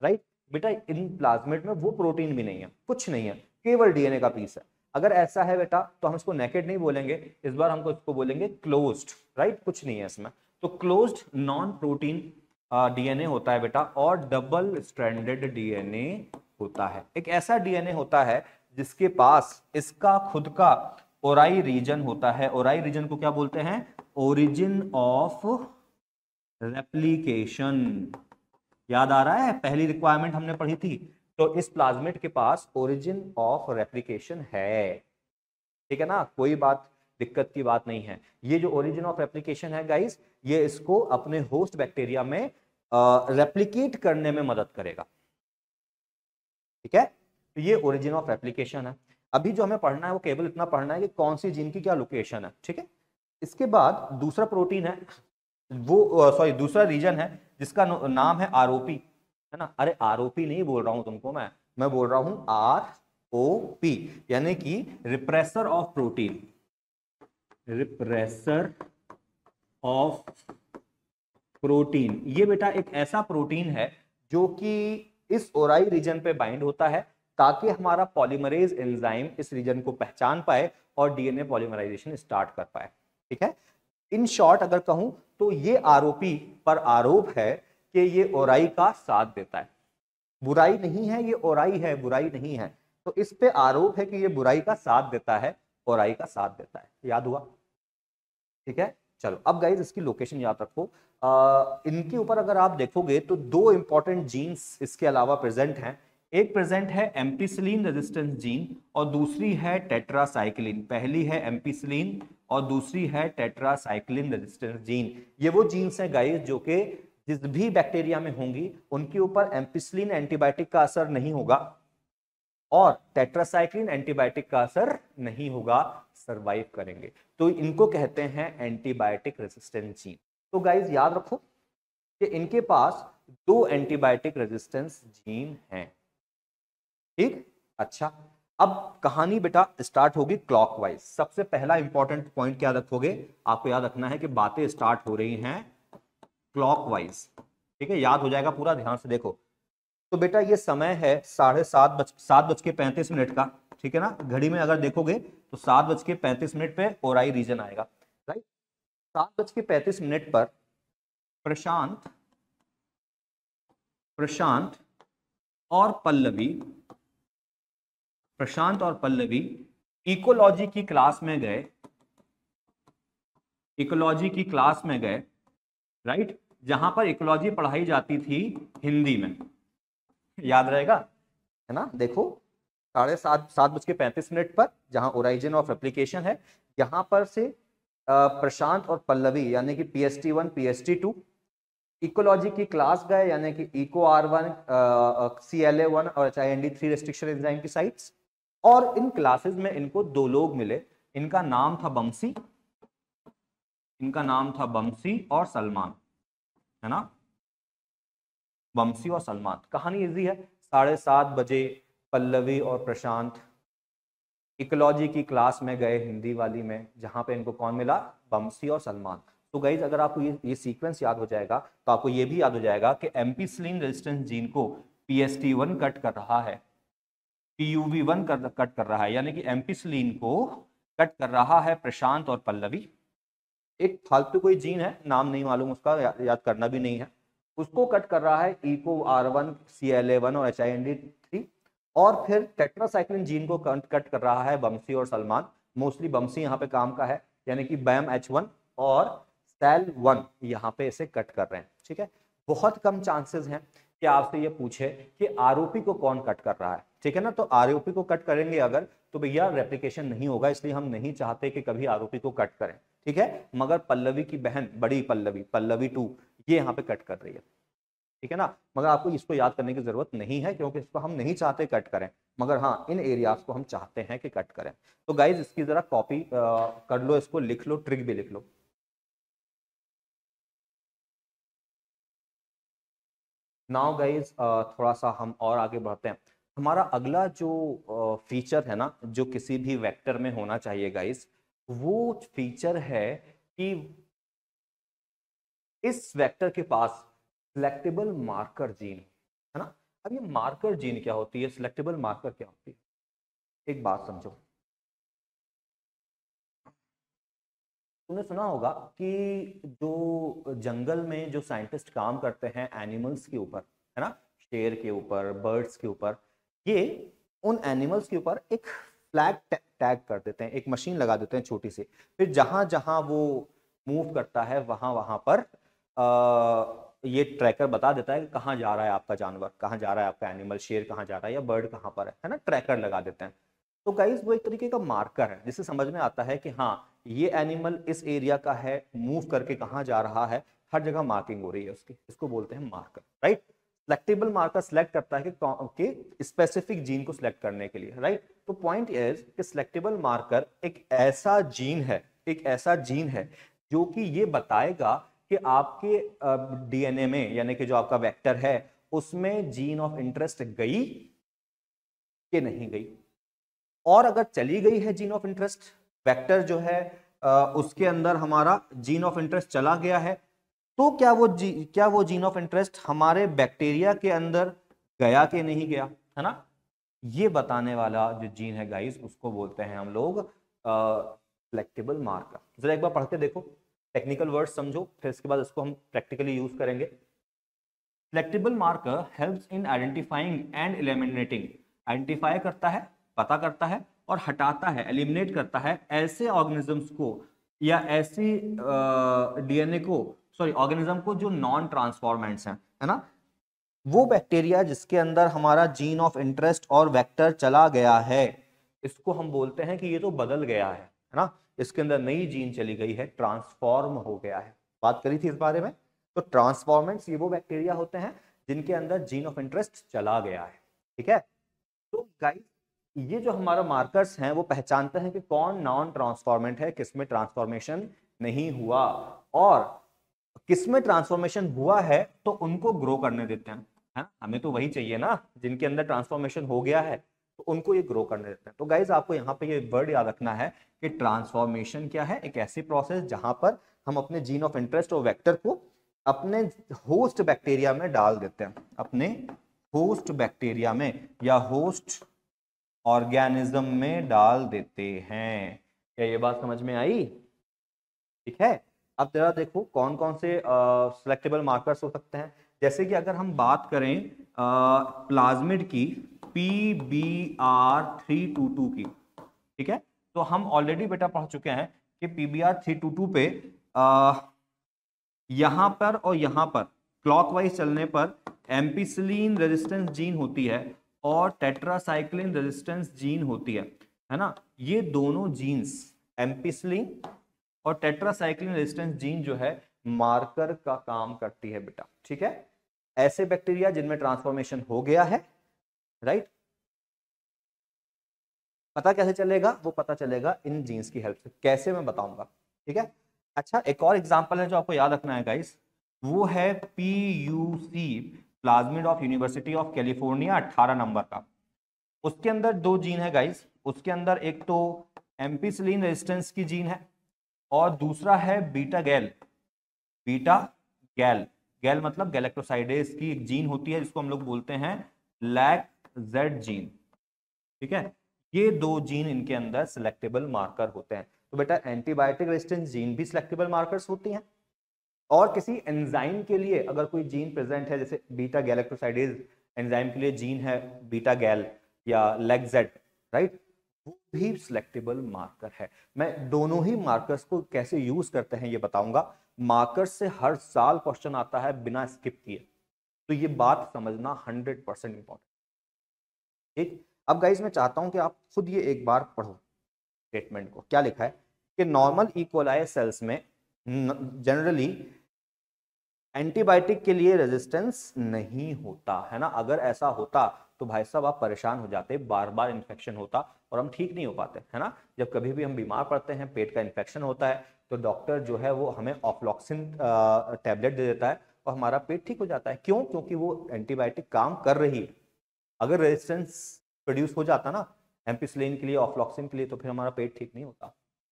राइट। बेटा इन प्लाज्मिड में वो प्रोटीन भी नहीं है, कुछ नहीं है, केवल डीएनए का पीस है। अगर ऐसा है बेटा तो हम इसको नेकेड नहीं बोलेंगे, इस बार हमको इसको बोलेंगे क्लोज्ड, राइट, कुछ नहीं है इसमें। तो क्लोज्ड नॉन प्रोटीन डीएनए होता है बेटा, और डबल स्ट्रैंडेड डीएनए होता है। एक ऐसा डीएनए होता है जिसके पास इसका खुद का ओराई रीजन होता है। ओराई रीजन को क्या बोलते हैं, ओरिजिन ऑफ रेप्लिकेशन। याद आ रहा है, पहली रिक्वायरमेंट हमने पढ़ी थी, तो इस प्लाज्मिड के पास ओरिजिन ऑफ रेप्लिकेशन है, ठीक है ना, कोई बात दिक्कत की बात नहीं है। ये जो ओरिजिन ऑफ रेप्लिकेशन है गाइस, ये इसको अपने होस्ट बैक्टीरिया में रेप्लिकेट करने में मदद करेगा, ठीक है। तो ये ओरिजिन ऑफ रेप्लिकेशन है। अभी जो हमें पढ़ना है वो केवल इतना पढ़ना है कि कौन सी जीन की क्या लोकेशन है, ठीक है। इसके बाद दूसरा प्रोटीन है वो दूसरा रीजन है जिसका नाम है आरओपी, है ना। अरे आरओपी नहीं बोल रहा हूं तुमको, मैं बोल रहा हूं आरओपी, यानी कि repressor of protein, repressor of protein. ये बेटा एक ऐसा प्रोटीन है जो कि इस ओराई रीजन पे बाइंड होता है ताकि हमारा पॉलीमरेज एंजाइम इस रीजन को पहचान पाए और डीएनए पॉलीमराइजेशन स्टार्ट कर पाए, ठीक है। इन शॉर्ट अगर कहूं तो ये आरओपी पर आरोप है कि ये ओराई का साथ देता है, बुराई नहीं है, ये ओराई है, बुराई नहीं है। तो इस पे आरोप है कि ये बुराई का साथ देता है, ओराई का साथ देता है। याद हुआ, ठीक है। चलो अब गाइज इसकी लोकेशन याद रखो। इनके ऊपर अगर आप देखोगे तो 2 इंपॉर्टेंट जीन्स इसके अलावा प्रेजेंट हैं। एक प्रेजेंट है एम्पिसिलिन रेजिस्टेंस जीन और दूसरी है टेट्रासाइक्लिन। पहली है एम्पिसिलिन और दूसरी है टेट्रासाइक्लिन रेजिस्टेंस जीन। ये वो जीन्स हैं गाइस जो कि जिस भी बैक्टीरिया में होंगी उनके ऊपर एम्पिसिलिन एंटीबायोटिक का असर नहीं होगा और टेट्रासाइक्लिन एंटीबायोटिक का असर नहीं होगा। सरवाइव करेंगे। तो इनको कहते हैं एंटीबायोटिक रेजिस्टेंट जीन। तो गाइज याद रखो कि इनके पास 2 एंटीबायोटिक रेजिस्टेंस जीन हैं। ठीक, अच्छा, अब कहानी बेटा स्टार्ट होगी क्लॉकवाइज। सबसे पहला इंपॉर्टेंट पॉइंट क्या रखोगे, आपको याद रखना है कि बातें स्टार्ट हो रही हैं क्लॉकवाइज। ठीक है, याद हो जाएगा पूरा, ध्यान से देखो। तो बेटा ये समय है 7:35 का, ठीक है ना। घड़ी में अगर देखोगे तो 7:35 पे ओराई रीजन आएगा, राइट। 7:35 पर प्रशांत और पल्लवी इकोलॉजी की क्लास में गए, राइट, जहां पर इकोलॉजी पढ़ाई जाती थी हिंदी में। याद रहेगा, है ना। देखो 7:35 पर जहां ओरिजिन ऑफ एप्लीकेशन है, यहां पर से प्रशांत और पल्लवी यानी कि PST1 PST2 इकोलॉजी की क्लास गए, यानी कि इको R1 CLA1 और HIND3 रेस्ट्रिक्शन एंजाइम की साइट्स। और इन क्लासेस में इनको 2 लोग मिले, इनका नाम था बमसी और सलमान, है ना, बमसी और सलमान। कहानी इजी है। 7:30 बजे पल्लवी और प्रशांत इकोलॉजी की क्लास में गए हिंदी वाली में, जहां पे इनको कौन मिला, बमसी और सलमान। तो गाइज अगर आपको ये सीक्वेंस याद हो जाएगा तो आपको ये भी याद हो जाएगा कि एम्पिसिलिन रेजिस्टेंस जीन को PST1 कट कर रहा है, PUV1 कट कर रहा है, यानी कि एम्पिसिलिन को कट कर रहा है प्रशांत और पल्लवी। एक फालतू कोई जीन है, नाम नहीं मालूम उसका, याद करना भी नहीं है, उसको कट कर रहा है इको R1 CLA1 और HIND3। और फिर टेट्रासाइक्लिन जीन को कट कर रहा है बमसी और सलमान। मोस्टली बमसी यहाँ पे काम का है, यानी कि BAMH1 और SAL1 यहाँ पे इसे कट कर रहे हैं। ठीक है, बहुत कम चांसेस हैं कि आपसे ये पूछे कि आरोपी को कौन कट कर रहा है। ठीक है ना, तो आरोपी को कट करेंगे अगर तो भैया रेप्लिकेशन नहीं होगा, इसलिए हम नहीं चाहते कि कभी आरोपी को कट करें। ठीक है, मगर पल्लवी की बहन बड़ी पल्लवी 2 ये यहाँ पे कट कर रही है। ठीक है ना, मगर आपको इसको याद करने की जरूरत नहीं है क्योंकि इसको हम नहीं चाहते कट करें, मगर हाँ इन एरियाज को हम चाहते हैं कि कट करें। तो गाइज इसकी जरा कॉपी कर लो, इसको लिख लो, ट्रिक भी लिख लो। नाउ गाइज थोड़ा सा हम और आगे बढ़ते हैं। हमारा अगला जो फीचर है ना, जो किसी भी वेक्टर में होना चाहिए गाइज, वो फीचर है कि इस वेक्टर के पास सिलेक्टेबल मार्कर जीन, है ना। अब ये मार्कर जीन क्या होती है, सिलेक्टेबल मार्कर क्या होती है, एक बात समझो। तुमने सुना होगा कि जो जंगल में जो साइंटिस्ट काम करते हैं एनिमल्स के ऊपर, है ना, शेर के ऊपर, बर्ड्स के ऊपर, ये उन एनिमल्स के ऊपर एक फ्लैग टैग कर देते हैं, एक मशीन लगा देते हैं छोटी सी। फिर जहां जहां वो मूव करता है वहां वहां पर ये ट्रैकर बता देता है कि कहाँ जा रहा है आपका जानवर, कहाँ जा रहा है आपका एनिमल, शेर कहाँ जा रहा है या बर्ड कहाँ पर है ना, ट्रैकर लगा देते हैं। तो गाइस वो एक तरीके का मार्कर है जिससे समझ में आता है कि हाँ ये एनिमल इस एरिया का है, मूव करके कहाँ जा रहा है, हर जगह मार्किंग हो रही है उसकी, इसको बोलते हैं marker, right. Selectable marker select करता है कि स्पेसिफिक जीन को सिलेक्ट करने के लिए, राइट। तो पॉइंट इज कि सिलेक्टेबल मार्कर एक ऐसा जीन है जो कि ये बताएगा कि आपके DNA में, यानी कि जो आपका वेक्टर है उसमें जीन ऑफ इंटरेस्ट गई कि नहीं गई। और अगर चली गई है जीन ऑफ इंटरेस्ट, वेक्टर जो है उसके अंदर हमारा जीन ऑफ इंटरेस्ट चला गया है, तो क्या वो जीन ऑफ इंटरेस्ट हमारे बैक्टीरिया के अंदर गया कि नहीं गया, है ना। ये बताने वाला जो जीन है गाइस उसको बोलते हैं हम लोग सिलेक्टेबल मार्कर। जरा एक बार पढ़ के देखो, टेक्निकल वर्ड समझो, फिर इसके बाद इसको हम प्रैक्टिकली यूज करेंगे। Selectable marker helps in identifying and eliminating, identify करता है, पता करता है और हटाता है, एलिमिनेट करता है ऐसे ऑर्गेनिजम्स को या ऐसी DNA को, सॉरी ऑर्गेनिज्म को जो नॉन ट्रांसफॉर्मेंट्स हैं, है ना। वो बैक्टीरिया जिसके अंदर हमारा जीन ऑफ इंटरेस्ट और वेक्टर चला गया है, इसको हम बोलते हैं कि ये तो बदल गया है ना, इसके अंदर नई जीन चली गई है, ट्रांसफॉर्म हो गया है। बात करी थी इस बारे में। तो ट्रांसफॉर्मेंट्स ये वो बैक्टीरिया होते हैं जिनके अंदर जीन ऑफ इंटरेस्ट चला गया है, ठीक है। तो गाइस ये जो हमारा मार्कर्स हैं वो पहचानते हैं कि कौन नॉन ट्रांसफॉर्मेंट है, किसमें ट्रांसफॉर्मेशन नहीं हुआ, और किसमें ट्रांसफॉर्मेशन हुआ है तो उनको ग्रो करने देते हैं। है, हमें तो वही चाहिए ना, जिनके अंदर ट्रांसफॉर्मेशन हो गया है तो उनको ये ग्रो करने देते हैं। तो गाइज आपको यहाँ पे ये वर्ड याद रखना है कि ट्रांसफॉर्मेशन क्या है, एक ऐसी प्रोसेस जहां पर हम अपने जीन ऑफ इंटरेस्ट और वेक्टर को अपने होस्ट बैक्टीरिया में डाल देते हैं, अपने होस्ट बैक्टीरिया में या होस्ट ऑर्गेनिज्म में डाल देते हैं। क्या ये बात समझ में आई? ठीक है। अब जरा देखो कौन कौन से सिलेक्टेबल मार्कर्स हो सकते हैं। जैसे कि अगर हम बात करें प्लाज्मिड की PBr322 की, ठीक है, तो हम ऑलरेडी बेटा पढ़ चुके हैं कि PBr322 पे यहां पर और यहां पर क्लॉकवाइज चलने पर एम्पिसिलिन रेजिस्टेंस जीन होती है और टेट्रासाइक्लिन रेजिस्टेंस जीन होती है ना। ये दोनों जीन्स एम्पिसिलिन और टेट्रासाइक्लिन रेजिस्टेंस जीन जो है मार्कर का काम करती है बेटा। ठीक है, ऐसे बैक्टीरिया जिनमें ट्रांसफॉर्मेशन हो गया है, राइट, पता कैसे चलेगा? वो पता चलेगा इन जीन्स की हेल्प से। कैसे, मैं बताऊंगा। ठीक है। अच्छा, एक और एग्जांपल है जो आपको याद रखना है गाइस, वो है PUC plasmid of university of California 18 number का। उसके अंदर दो जीन है गाइस, उसके अंदर एक तो एम्पिसिलिन रेजिस्टेंस की जीन है और दूसरा है बीटा गैल। बीटा गैल, गैल मतलब गैलेक्टोसाइडेज की एक जीन होती है जिसको हम लोग बोलते हैं लैक-जेड जीन। ठीक है, ये दो जीन इनके अंदर सिलेक्टेबल मार्कर होते हैं। तो बेटा एंटीबायोटिक रेजिस्टेंस जीन भी सिलेक्टेबल मार्कर्स होती हैं, और किसी एंजाइम के लिए अगर कोई जीन प्रेजेंट है, जैसे बीटा गैलेक्टोसाइडेज एंजाइम के लिए जीन है बीटा गैल या लैक-जेड, राइट, वो भी सिलेक्टेबल मार्कर है। मैं दोनों ही मार्कर्स को कैसे यूज करते हैं ये बताऊंगा। मार्कर्स से हर साल क्वेश्चन आता है बिना स्किप किए, तो ये बात समझना 100% इंपॉर्टेंट। ठीक, अब गाइज मैं चाहता हूं कि आप खुद ये एक बार पढ़ो स्टेटमेंट को। क्या लिखा है कि नॉर्मल इकोलाई सेल्स में जनरली एंटीबायोटिक के लिए रेजिस्टेंस नहीं होता है ना। अगर ऐसा होता तो भाई साहब आप परेशान हो जाते, बार बार इन्फेक्शन होता और हम ठीक नहीं हो पाते, है ना। जब कभी भी हम बीमार पड़ते हैं, पेट का इन्फेक्शन होता है, तो डॉक्टर जो है वो हमें ऑफ्लॉक्सिन टैबलेट दे देता है और हमारा पेट ठीक हो जाता है। क्यों? क्योंकि वो एंटीबायोटिक काम कर रही है। अगर रेजिस्टेंस प्रोड्यूस हो जाता ना एम्पिसिलिन के लिए, ऑफ्लॉक्सिन के लिए, तो फिर हमारा पेट ठीक नहीं होता।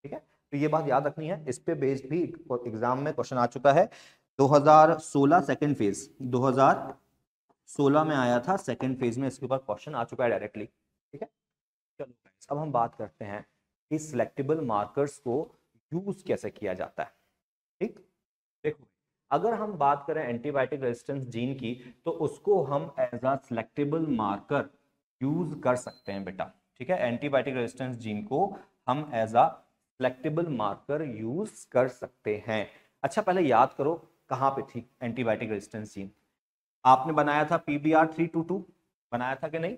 ठीक है, तो ये बात याद रखनी है। इस पे बेस्ड भी एग्जाम में क्वेश्चन आ चुका है 2016 सेकंड फेज, 2016 में आया था सेकंड फेज में, इसके ऊपर क्वेश्चन आ चुका है डायरेक्टली। ठीक है, चलो अब हम बात करते हैं कि सिलेक्टेबल मार्कर्स को यूज कैसे किया जाता है। ठीक, देखो अगर हम बात करें एंटीबायोटिक रेजिस्टेंस जीन की, तो उसको हम as a selectable marker use कर सकते हैं बेटा। ठीक है, एंटीबायोटिक रेजिस्टेंस जीन को हम as a selectable marker use कर सकते हैं। अच्छा, पहले याद करो कहां पे थी एंटीबायोटिक रेजिस्टेंस जीन। आपने बनाया था PBr322, बनाया था कि नहीं?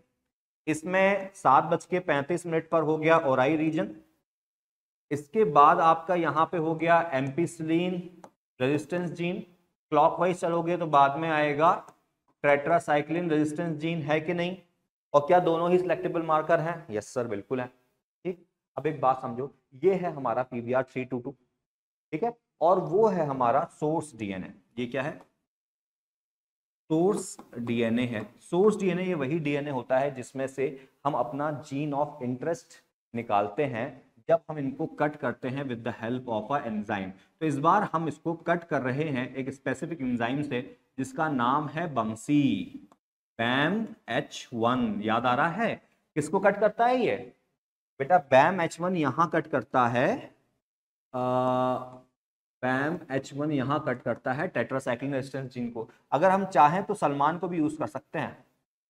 इसमें 7:35 पर हो गया ओराई रीजन। इसके बाद आपका यहां पे हो गया एम्पिसिलिन रेजिस्टेंस जीन। क्लॉकवाइज चलोगे तो बाद में आएगा टेट्रासाइक्लिन रेजिस्टेंस जीन, है कि नहीं? और क्या दोनों ही सिलेक्टेबल मार्कर हैं? यस सर, बिल्कुल है। ठीक, अब एक बात समझो, ये है हमारा PBr322, ठीक है, और वो है हमारा सोर्स डीएनए। ये क्या है? सोर्स डीएनए है। सोर्स डीएनए ये वही डीएनए होता है जिसमें से हम अपना जीन ऑफ इंटरेस्ट निकालते हैं जब हम इनको कट करते हैं with the help of a enzyme. तो इस बार हम इसको कट कर रहे हैं एक स्पेसिफिक एंजाइम से जिसका नाम है बंसी, BAMH1। याद आ रहा है किसको कट करता है ये? बेटा BAMH1 यहां कट करता है, BAMH1 यहां कट करता है टेट्रासाइक्लिन रेजिस्टेंस जीन को। अगर हम चाहें तो सलमान को भी यूज कर सकते हैं,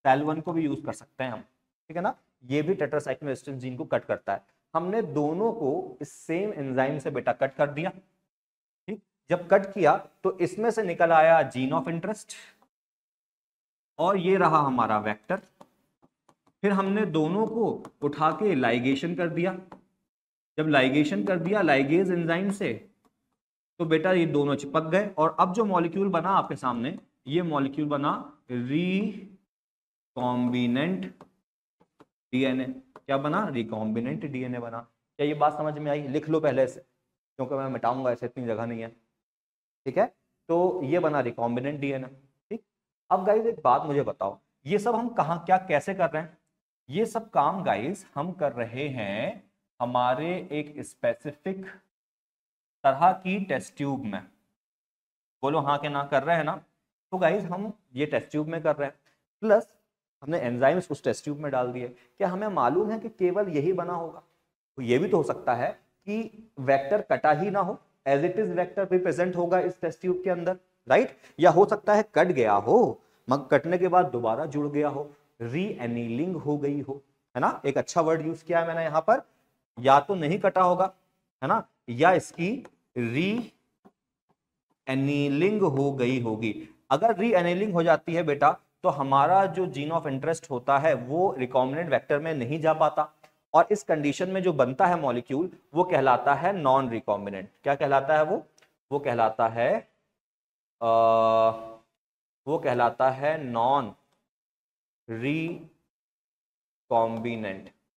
सेल1 को भी यूज कर सकते हैं हम, ठीक है ना। ये भी टेट्रासाइक्लिन रेजिस्टेंस जीन को कट करता है। हमने दोनों को इस सेम एंजाइम से बेटा कट कर दिया। ठीक, जब कट किया तो इसमें से निकल आया जीन ऑफ इंटरेस्ट और ये रहा हमारा वेक्टर। फिर हमने दोनों को उठा के लाइगेशन कर दिया। जब लाइगेशन कर दिया लाइगेज एंजाइम से, तो बेटा ये दोनों चिपक गए और अब जो मॉलिक्यूल बना आपके सामने, ये मॉलिक्यूल बना रिकॉम्बिनेंट डीएनए क्या बना, रिकॉम्बिनेंट डीएनए बना। क्या ये बात समझ में आई? लिख लो पहले से, क्योंकि मैं मिटाऊंगा, ऐसे इतनी जगह नहीं है। ठीक है, तो ये बना रिकॉम्बिनेंट डीएनए। ठीक, अब गाइस एक बात मुझे बताओ, ये सब हम कहाँ क्या कैसे कर रहे हैं? ये सब काम गाइस हम कर रहे हैं हमारे एक स्पेसिफिक तरह की टेस्ट ट्यूब में। बोलो हाँ के ना, कर रहे हैं ना? तो गाइस हम ये टेस्ट ट्यूब में कर रहे हैं, प्लस हमने एंजाइम्स उस टेस्ट ट्यूब में डाल दिए। क्या हमें मालूम है कि केवल यही बना होगा? तो ये भी तो हो सकता है कि वेक्टर कटा ही ना हो, as it is vector represent होगा इस टेस्ट ट्यूब के अंदर, राइट? या हो सकता है कट गया हो, मगर कटने के बाद दोबारा जुड़ गया हो, री एनीलिंग हो गई हो, है ना? एक अच्छा वर्ड यूज किया है मैंने यहां पर, या तो नहीं कटा होगा, है ना, या इसकी री एनीलिंग हो गई होगी। अगर री एनीलिंग हो जाती है बेटा, तो हमारा जो जीन ऑफ इंटरेस्ट होता है वो रिकॉम्बिनेंट वेक्टर में नहीं जा पाता, और इस कंडीशन में जो बनता है मॉलिक्यूल वो कहलाता है नॉन रिकॉम्बिनेंट। क्या कहलाता है वो कहलाता है वो कहलाता है नॉन रिकॉम्बिनेंट।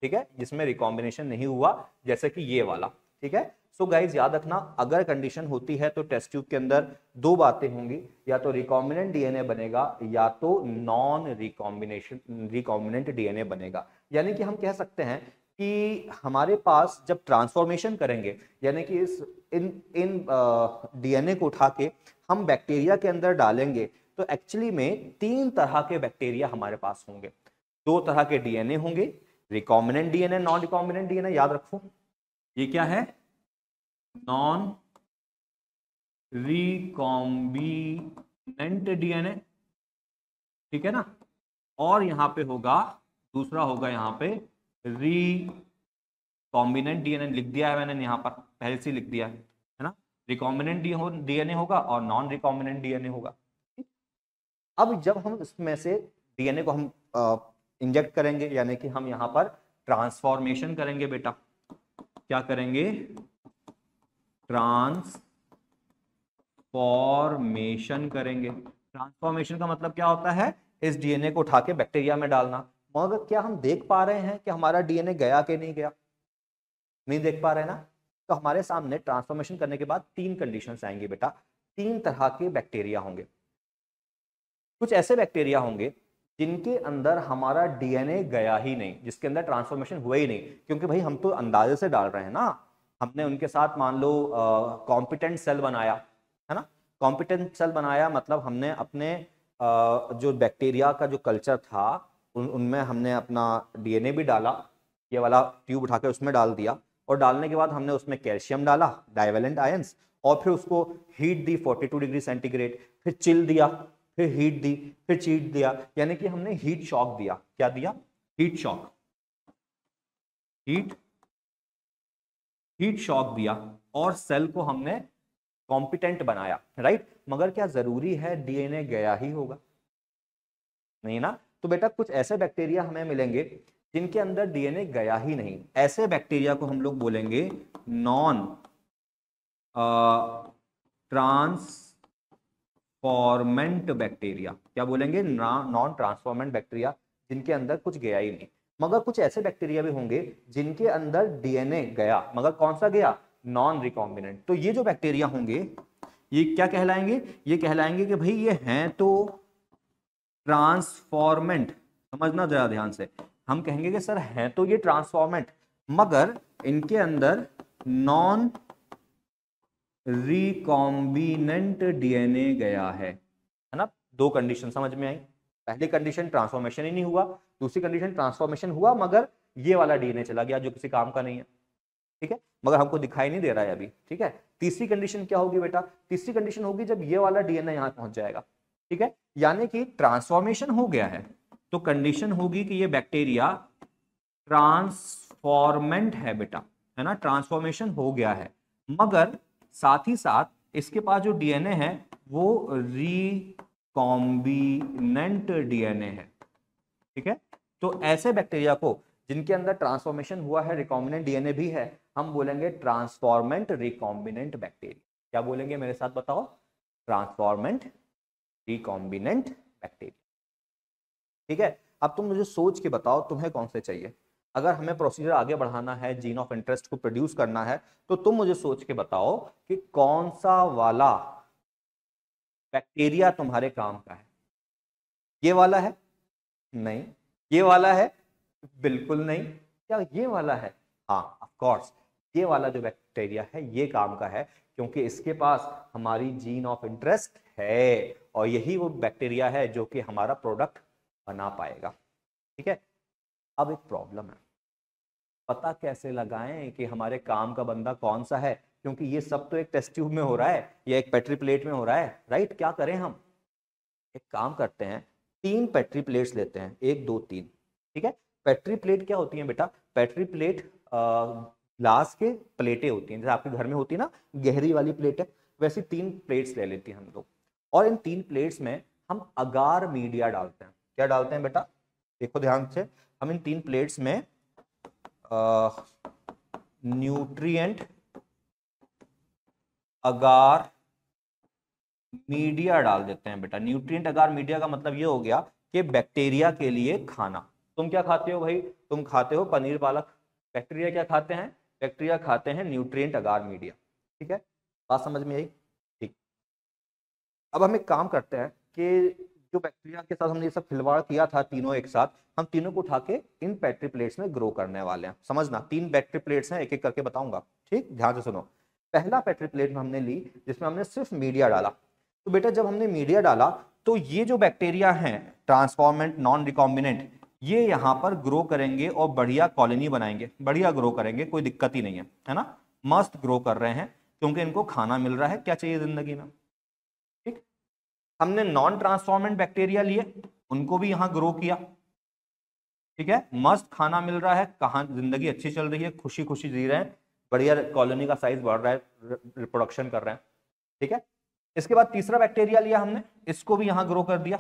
ठीक है, जिसमें रिकॉम्बिनेशन नहीं हुआ, जैसे कि ये वाला। ठीक है, सो गाइज याद रखना, अगर कंडीशन होती है तो टेस्ट ट्यूब के अंदर दो बातें होंगी, या तो रिकॉम्बिनेंट डीएनए बनेगा या तो नॉन रिकॉम्बिनेंट डीएनए बनेगा। यानी कि हम कह सकते हैं कि हमारे पास जब ट्रांसफॉर्मेशन करेंगे, यानी कि इस इन इन डीएनए को उठा के हम बैक्टीरिया के अंदर डालेंगे, तो एक्चुअली में तीन तरह के बैक्टीरिया हमारे पास होंगे। दो तरह के डीएनए होंगे, recombinant DNA, non recombinant DNA. याद रखो ये क्या है, नॉन रिकॉम्बिनेंट डीएनए। ठीक है ना, और यहां पे होगा दूसरा, होगा यहां पे रिकॉम्बिनेंट डीएनए। लिख दिया है मैंने यहां पर, पहले से लिख दिया है ना। रिकॉम्बिनेंट डीएनए होगा और नॉन रिकॉम्बिनेंट डीएनए होगा। अब जब हम इसमें से डीएनए को हम इंजेक्ट करेंगे, यानी कि हम यहां पर ट्रांसफॉर्मेशन करेंगे बेटा। क्या करेंगे? ट्रांसफॉर्मेशन करेंगे। ट्रांसफॉर्मेशन का मतलब क्या होता है? इस डीएनए को उठा के बैक्टीरिया में डालना। मगर क्या हम देख पा रहे हैं कि हमारा डीएनए गया कि नहीं गया? नहीं देख पा रहे ना? तो हमारे सामने ट्रांसफॉर्मेशन करने के बाद तीन कंडीशंस आएंगी बेटा। तीन तरह के बैक्टीरिया होंगे। कुछ ऐसे बैक्टीरिया होंगे जिनके अंदर हमारा डीएनए गया ही नहीं, जिसके अंदर ट्रांसफॉर्मेशन हुआ ही नहीं, क्योंकि भाई हम तो अंदाजे से डाल रहे हैं ना। हमने उनके साथ मान लो कॉम्पिटेंट सेल बनाया, है ना। कॉम्पिटेंट सेल बनाया मतलब हमने अपने जो बैक्टीरिया का जो कल्चर था उनमें हमने अपना डीएनए भी डाला, ये वाला ट्यूब उठा के उसमें डाल दिया, और डालने के बाद हमने उसमें कैल्शियम डाला, डाइवेलेंट आयंस, और फिर उसको हीट दी 42 डिग्री सेंटीग्रेड, फिर चिल दिया, फिर हीट दी, फिर चीट दिया, यानी कि हमने हीट शॉक दिया। क्या दिया? Heat shock. हीट शॉक दिया और सेल को हमने कॉम्पिटेंट बनाया, राइट। मगर क्या जरूरी है डीएनए गया ही होगा? नहीं ना। तो बेटा कुछ ऐसे बैक्टीरिया हमें मिलेंगे जिनके अंदर डीएनए गया ही नहीं। ऐसे बैक्टीरिया को हम लोग बोलेंगे नॉन ट्रांसफॉर्मेंट बैक्टीरिया। क्या बोलेंगे? नॉन ट्रांसफॉर्मेंट बैक्टीरिया, जिनके अंदर कुछ गया ही नहीं। मगर कुछ ऐसे बैक्टीरिया भी होंगे जिनके अंदर डीएनए गया, मगर कौन सा गया? Non recombinant. तो ये जो बैक्टीरिया होंगे ये क्या कहलाएंगे? ये कहलाएंगे कि भाई ये हैं तो ट्रांसफॉर्मेंट। समझना जरा ध्यान से, हम कहेंगे कि सर हैं तो ये ट्रांसफॉर्मेंट, मगर इनके अंदर नॉन रिकॉम्बिनेंट डीएनए गया है ना। दो कंडीशन समझ में आई। पहली कंडीशन ट्रांसफॉर्मेशन ही नहीं हुआ, दूसरी कंडीशन ट्रांसफॉर्मेशन हुआ मगर ये वाला डीएनए चला गया जो किसी काम का नहीं है। ठीक है, मगर हमको दिखाई नहीं दे रहा है अभी। ठीक है, तीसरी कंडीशन क्या होगी बेटा? तीसरी कंडीशन होगी जब ये वाला डीएनए यहां पहुंच जाएगा। ठीक है, यानी कि ट्रांसफॉर्मेशन हो गया है, तो कंडीशन होगी कि ये बैक्टीरिया ट्रांसफॉर्मेंट है बेटा, है ना। ट्रांसफॉर्मेशन हो गया है, मगर साथ ही साथ इसके पास जो डीएनए है वो रिकॉम्बिनेंट डीएनए है। ठीक है, तो ऐसे बैक्टीरिया को जिनके अंदर ट्रांसफॉर्मेशन हुआ है, रिकॉम्बिनेंट डीएनए भी है, हम बोलेंगे ट्रांसफॉर्मेंट रिकॉम्बिनेंट बैक्टीरिया। क्या बोलेंगे मेरे साथ बताओ? Transformant recombinant bacteria. ठीक है, अब तुम मुझे सोच के बताओ तुम्हें कौन से चाहिए। अगर हमें प्रोसीजर आगे बढ़ाना है, जीन ऑफ इंटरेस्ट को प्रोड्यूस करना है, तो तुम मुझे सोच के बताओ कि कौन सा वाला बैक्टीरिया तुम्हारे काम का है। ये वाला है? नहीं। ये वाला है? बिल्कुल नहीं। क्या ये वाला है? हाँ, ऑफ कोर्स ये वाला जो बैक्टीरिया है ये काम का है, क्योंकि इसके पास हमारी जीन ऑफ इंटरेस्ट है और यही वो बैक्टीरिया है जो कि हमारा प्रोडक्ट बना पाएगा। ठीक है। अब एक प्रॉब्लम है, पता कैसे लगाएं कि हमारे काम का बंदा कौन सा है, क्योंकि ये सब तो एक टेस्ट ट्यूब में हो रहा है या एक पेट्री प्लेट में हो रहा है, राइट। क्या करें हम? एक काम करते हैं, 3 पेट्री प्लेट्स लेते हैं, 1 2 3। ठीक है। पेट्री प्लेट क्या होती है बेटा? पेट्री प्लेट ग्लास के प्लेटें होती हैं, जैसे आपके घर में होती है ना गहरी वाली प्लेटें, वैसी 3 प्लेट्स ले लेती हैं हम लोग। और इन 3 प्लेट्स में हम अगार मीडिया डालते हैं। क्या डालते हैं बेटा? देखो ध्यान से, हम इन 3 प्लेट्स में न्यूट्रिएंट अगार मीडिया डाल देते हैं बेटा। न्यूट्रिएंट अगार मीडिया का मतलब ये हो गया कि बैक्टीरिया के लिए खाना। तुम क्या खाते हो भाई? तुम खाते हो पनीर पालक। बैक्टीरिया क्या खाते हैं? बैक्टीरिया खाते हैं न्यूट्रिएंट अगार मीडिया। ठीक है, बात समझ में आई? ठीक। अब हम एक काम करते हैं कि जो बैक्टीरिया के साथ हमने ये सब खिलवाड़ किया था तीनों एक साथ, हम तीनों को उठा के इन पेट्री प्लेट्स में ग्रो करने वाले हैं। समझना, 3 पेट्री प्लेट्स हैं, एक एक करके बताऊंगा। ठीक, ध्यान से सुनो। पहला पेट्री प्लेट हमने ली जिसमें हमने सिर्फ मीडिया डाला। तो बेटा जब हमने मीडिया डाला तो ये जो बैक्टीरिया हैं ट्रांसफॉर्मेंट नॉन रिकॉम्बिनेंट, ये यहाँ पर ग्रो करेंगे और बढ़िया कॉलोनी बनाएंगे, बढ़िया ग्रो करेंगे, कोई दिक्कत ही नहीं है ना। मस्त ग्रो कर रहे हैं क्योंकि इनको खाना मिल रहा है। क्या चाहिए जिंदगी में? ठीक। हमने नॉन ट्रांसफॉर्मेंट बैक्टीरिया लिए, उनको भी यहाँ ग्रो किया। ठीक है, मस्त खाना मिल रहा है, कहाँ जिंदगी अच्छी चल रही है, खुशी खुशी जी रहे हैं, बढ़िया कॉलोनी का साइज बढ़ रहा है, रिप्रोडक्शन कर रहे हैं। ठीक है। इसके बाद तीसरा बैक्टीरिया लिया हमने, इसको भी यहाँ ग्रो कर दिया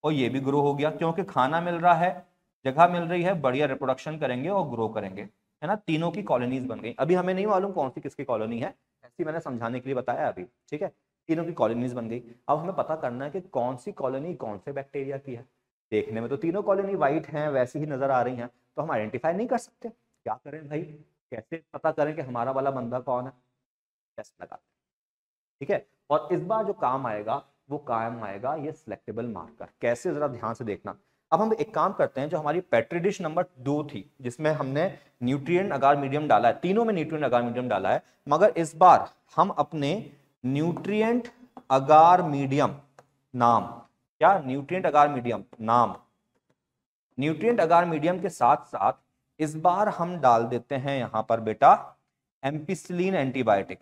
और ये भी ग्रो हो गया क्योंकि खाना मिल रहा है, जगह मिल रही है, बढ़िया रिप्रोडक्शन करेंगे और ग्रो करेंगे, है ना। तीनों की कॉलोनीज बन गई। अभी हमें नहीं मालूम कौन सी किसकी कॉलोनी है, ऐसी मैंने समझाने के लिए बताया अभी। ठीक है, तीनों की कॉलोनीज बन गई। अब हमें पता करना है कि कौन सी कॉलोनी कौन से बैक्टीरिया की है। देखने में तो तीनों कॉलोनी वाइट हैं, वैसी ही नजर आ रही हैं, तो हम आइडेंटिफाई नहीं कर सकते। क्या करें भाई? कैसे पता करें कि हमारा वाला बंदा कौन है? टेस्ट लगाते हैं। ठीक है, और इस बार जो काम आएगा वो काम आएगा ये सिलेक्टेबल मार्कर। कैसे, जरा ध्यान से देखना। अब हम एक काम करते हैं, जो हमारी पेट्री डिश नंबर 2 थी जिसमें हमने न्यूट्रिएंट अगार मीडियम डाला है, तीनों में न्यूट्रिएंट अगार मीडियम डाला है, मगर इस बार हम अपने न्यूट्रिएंट अगार मीडियम नाम, क्या न्यूट्रिएंट अगार मीडियम नाम, न्यूट्रिएंट अगार मीडियम के साथ साथ इस बार हम डाल देते हैं यहां पर बेटा एम्पिसिलिन एंटीबायोटिक।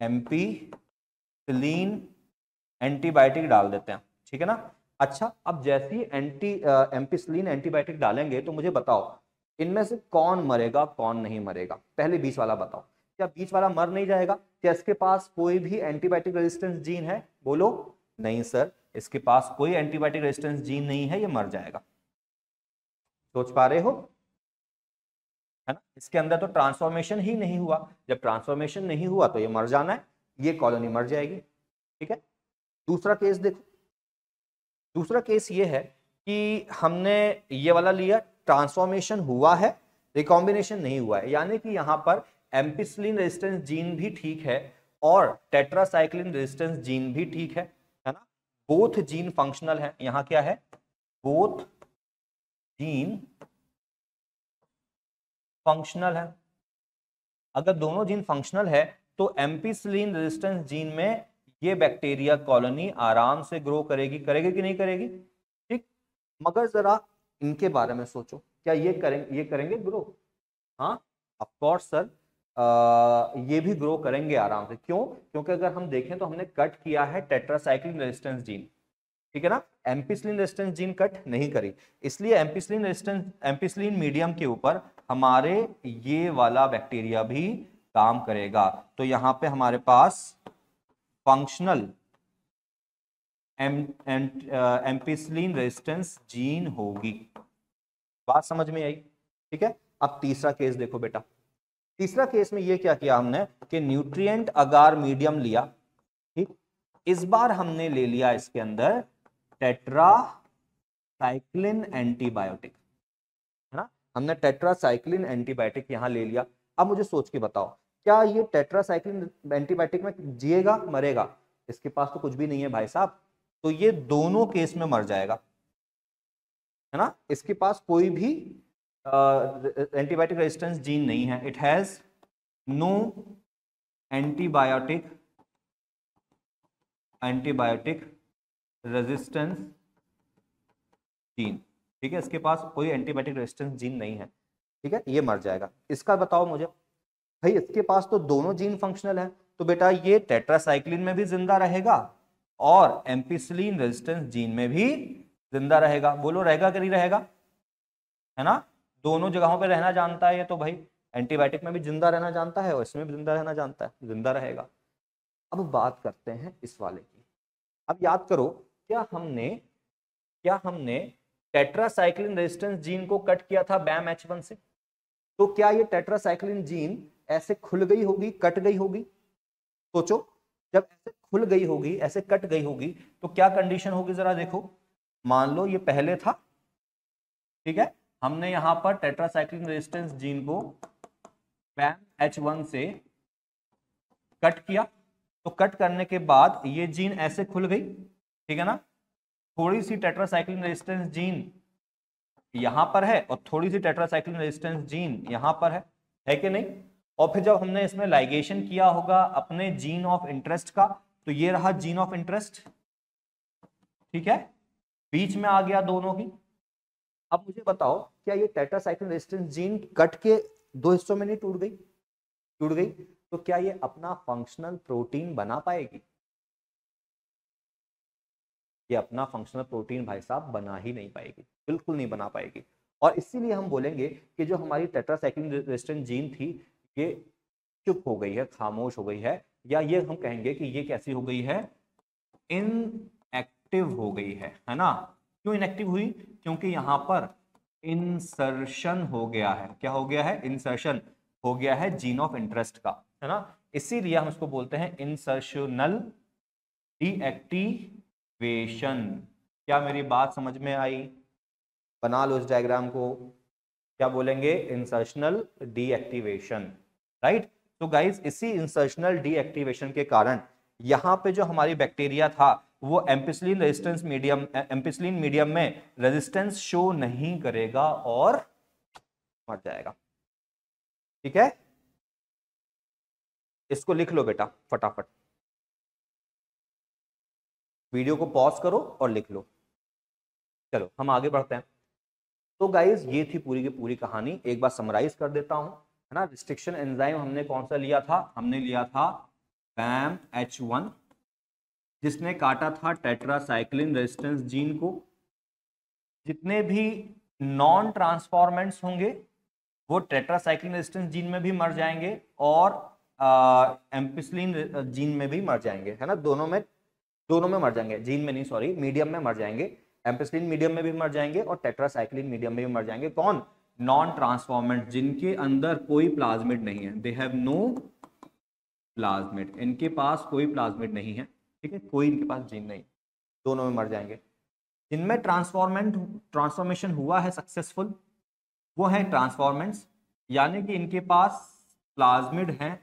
एम्पिसिलिन एंटीबायोटिक डाल देते हैं। ठीक है ना। अच्छा, अब जैसे ही एम्पिसिलिन एंटीबायोटिक डालेंगे तो मुझे बताओ इनमें से कौन मरेगा कौन नहीं मरेगा? पहले बीच वाला बताओ। क्या बीच वाला मर नहीं जाएगा? क्या इसके पास कोई भी एंटीबायोटिक रेजिस्टेंस जीन है? बोलो। नहीं सर, इसके पास कोई एंटीबायोटिक रेजिस्टेंस जीन नहीं है, ये मर जाएगा। सोच पा रहे हो, है ना। इसके अंदर तो ट्रांसफॉर्मेशन ही नहीं हुआ। जब ट्रांसफॉर्मेशन नहीं हुआ तो ये मर जाना है, ये कॉलोनी मर जाएगी। ठीक है। दूसरा केस देखो। दूसरा केस ये है कि हमने ये वाला लिया, ट्रांसफॉर्मेशन हुआ है, रिकॉम्बिनेशन नहीं हुआ है, यानी कि यहां पर एम्पिसिलिन रेजिस्टेंस जीन भी ठीक है और टेट्रासाइक्लिन रेजिस्टेंस जीन भी ठीक है ना। बोथ जीन फंक्शनल है। यहां क्या है? बोथ जीन फंक्शनल है। अगर दोनों जीन फंक्शनल है तो एम्पिसिलिन रेजिस्टेंस जीन में ये बैक्टीरिया कॉलोनी आराम से ग्रो करेगी। करेगी कि नहीं करेगी? ठीक। मगर जरा इनके बारे में सोचो, क्या ये करेंगे ग्रो? हाँ, ऑफ कोर्स सर, ये भी ग्रो करेंगे आराम से। क्यों? क्योंकि अगर हम देखें तो हमने कट किया है टेट्रासाइक्लिन रेजिस्टेंस जीन। ठीक है ना। एम्पिसिलिन रेजिस्टेंस जीन कट नहीं करी, इसलिए एम्पिसिलिन मीडियम के ऊपर हमारे ये वाला बैक्टीरिया भी काम करेगा। तो यहां पे हमारे पास फंक्शनल एम्पिसिलिन रेजिस्टेंस जीन होगी। बात समझ में आई? ठीक है। अब तीसरा केस देखो बेटा। तीसरा केस में ये क्या किया हमने कि न्यूट्रिएंट अगार मीडियम लिया। ठीक। इस बार हमने ले लिया इसके अंदर टेट्रासाइक्लिन एंटीबायोटिक, है ना। हमने टेट्रासाइक्लिन एंटीबायोटिक यहाँ ले लिया। अब मुझे सोच के बताओ, क्या ये टेट्रासाइक्लिन एंटीबायोटिक में जिएगा मरेगा? इसके पास तो कुछ भी नहीं है भाई साहब, तो ये दोनों केस में मर जाएगा, है ना। इसके पास कोई भी एंटीबायोटिक रेजिस्टेंस जीन नहीं है, it has no antibiotic resistance gene, ठीक है, इसके पास कोई एंटीबायोटिक रेजिस्टेंस जीन नहीं है, ठीक है, ये मर जाएगा। इसका बताओ मुझे, भाई इसके पास तो दोनों जीन फंक्शनल है, तो बेटा ये टेट्रासाइक्लिन में भी जिंदा रहेगा और एम्पिसिलिन रेजिस्टेंस जीन में भी जिंदा रहेगा। बोलो रहेगा कि नहीं रहेगा, है ना, दोनों जगहों पे रहना जानता है ये तो, भाई एंटीबायोटिक में भी जिंदा रहना जानता है और इसमें भी जिंदा रहना जानता है, जिंदा रहेगा। अब बात करते हैं इस वाले की। अब याद करो, क्या हमने टेट्रासाइक्लिन रेजिस्टेंस जीन को कट किया था बैम H1 से, तो क्या ये टेट्रासाइक्लिन जीन ऐसे खुल गई होगी, कट गई होगी? सोचो, जब ऐसे खुल गई होगी, ऐसे कट गई होगी, तो क्या कंडीशन होगी जरा देखो। मान लो ये पहले था, ठीक है, हमने यहां पर टेट्रासाइक्लिन रेजिस्टेंस जीन को बैम H1 से कट किया, तो कट करने के बाद ये जीन ऐसे खुल गई, ठीक है ना, थोड़ी सी टेट्रासाइक्लिन रेजिस्टेंस जीन यहां पर है और थोड़ी सी टेट्रासाइक्लिन रेजिस्टेंस जीन यहां पर है कि नहीं? और फिर जब हमने इसमें लाइगेशन किया होगा अपने जीन ऑफ इंटरेस्ट का, तो ये रहा जीन ऑफ इंटरेस्ट, ठीक है, बीच में आ गया दोनों की। अब मुझे बताओ, क्या ये टेट्रासाइक्लिन रेजिस्टेंस जीन कट के दो हिस्सों में नहीं टूट गई? टूट गई, तो क्या ये अपना फंक्शनल प्रोटीन बना पाएगी? ये अपना फंक्शनल प्रोटीन भाई साहब बना ही नहीं पाएगी, बिल्कुल नहीं बना पाएगी। और इसीलिए हम बोलेंगे कि जो हमारी टेट्रासाइक्लिन रेजिस्टेंट जीन थी, ये चुप हो गई है, खामोश हो गई है, या ये हम कहेंगे कि ये कैसी हो गई है, इनएक्टिव हो गई है ना। क्यों इनएक्टिव हुई? क्योंकि यहां पर इंसर्शन हो गया है। क्या हो गया है? इंसर्शन हो गया है जीन ऑफ इंटरेस्ट का, है ना। इसीलिए हम इसको बोलते हैं इंसर्शनल डीएक्टिवेशन। क्या मेरी बात समझ में आई? बना लो इस डायग्राम को, क्या बोलेंगे? Insertional deactivation, right. तो गाइस, इसी इंसर्शनल डीएक्टिवेशन के कारण यहां पे जो हमारी बैक्टीरिया था वो एम्पिसिलिन मीडियम में रेजिस्टेंस शो नहीं करेगा और मर जाएगा, ठीक है। इसको लिख लो बेटा फटाफट, वीडियो को पॉज करो और लिख लो। चलो हम आगे बढ़ते हैं। तो गाइस, ये थी पूरी की पूरी कहानी, एक बार समराइज कर देता हूं, है ना। रिस्ट्रिक्शन एंजाइम हमने कौन सा लिया था? हमने लिया था बैम H1, जिसने काटा था टेट्रासाइक्लिन रेजिस्टेंस जीन को। जितने भी नॉन ट्रांसफॉर्मेंट्स होंगे वो टेट्रासाइक्लिन रेजिस्टेंस जीन में भी मर जाएंगे और एम्पिसिलिन जीन में भी मर जाएंगे, है ना। दोनों में मर जाएंगे, जीन में नहीं, सॉरी, मीडियम में मर जाएंगे। एम्पिसिलिन मीडियम में भी मर जाएंगे और टेट्रासाइक्लिन मीडियम में भी मर जाएंगे। कौन? नॉन ट्रांसफॉर्मेंट, जिनके अंदर कोई प्लाज्मिड नहीं है, दे हैव नो प्लाज्मिड, इनके पास कोई प्लाज्मिड नहीं है, ठीक है, कोई इनके पास जीन नहीं, दोनों में मर जाएंगे। जिनमें ट्रांसफॉर्मेशन हुआ है सक्सेसफुल, वो है ट्रांसफॉर्मेंट्स, यानी कि इनके पास प्लाज्मिड है,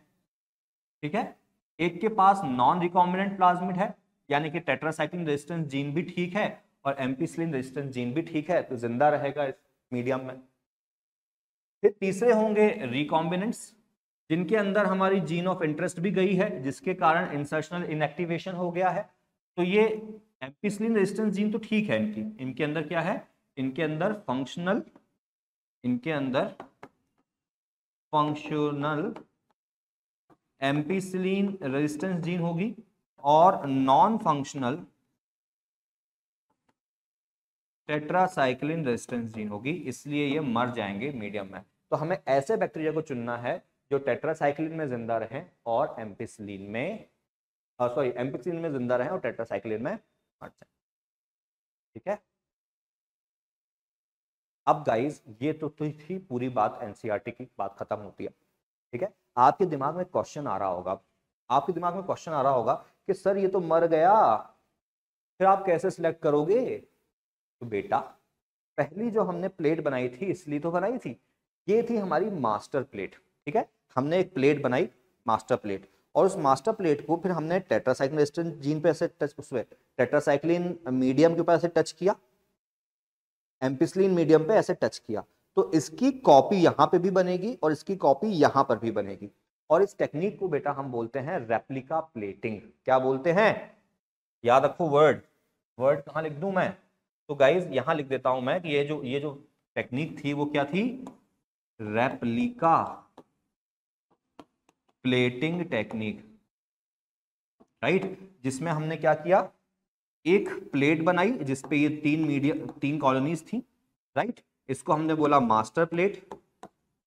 ठीक है। एक के पास नॉन रिकॉम्बिनेंट प्लाज्मिड है, यानी कि टेट्रासाइक्लिन रेजिस्टेंस जीन भी ठीक है और एम्पिसिलिन रेजिस्टेंस जीन भी ठीक है, तो जिंदा रहेगा इस मीडियम में। फिर तीसरे होंगे रिकॉम्बिनेंट्स, जिनके अंदर हमारी जीन ऑफ इंटरेस्ट भी गई है, जिसके कारण इंसर्शनल इनएक्टिवेशन हो गया है। तो ये एम्पिसिलिन रेजिस्टेंस जीन तो ठीक है, इनके अंदर क्या है? इनके अंदर फंक्शनल एम्पिसिलिन रेजिस्टेंस जीन होगी और non functional tetracycline resistance gene होगी, इसलिए ये मर जाएंगे मीडियम में। तो हमें ऐसे बैक्टीरिया को चुनना है जो टेट्रासाइक्लिन में जिंदा रहें और एम्पिसिलिन में जिंदा रहें और टेट्रासाइक्लिन में मर जाए, ठीक है। अब गाइस, ये तो थी पूरी बात, एनसीईआरटी की बात खत्म होती है, ठीक है। आपके दिमाग में क्वेश्चन आ रहा होगा कि सर ये तो मर गया, फिर आप कैसे सिलेक्ट करोगे? तो बेटा, पहली जो हमने प्लेट बनाई थी, इसलिए तो बनाई थी, ये थी हमारी मास्टर प्लेट। ठीक है, हमने एक प्लेट बनाई मास्टर प्लेट, और उस मास्टर प्लेट को फिर हमने टेट्रासाइक्लिन रेजिस्टेंस जीन पे ऐसे टच, उसमें टेट्रासाइक्लिन मीडियम के ऊपर ऐसे टच किया, एम्पिसिलिन मीडियम पे ऐसे टच किया, तो इसकी कॉपी यहां पे भी बनेगी और इसकी कॉपी यहां पर भी बनेगी। और इस टेक्निक को बेटा हम बोलते हैं रेप्लिका प्लेटिंग। क्या बोलते हैं? याद रखो वर्ड, वर्ड कहां लिख दूं मैं? तो गाइज यहां लिख देता हूं मैं कि ये जो टेक्निक थी वो क्या थी? Replica plating technique, right. जिसमें हमने क्या किया, एक प्लेट बनाई जिसपे ये तीन कॉलोनीज थी, राइट। इसको हमने बोला मास्टर प्लेट,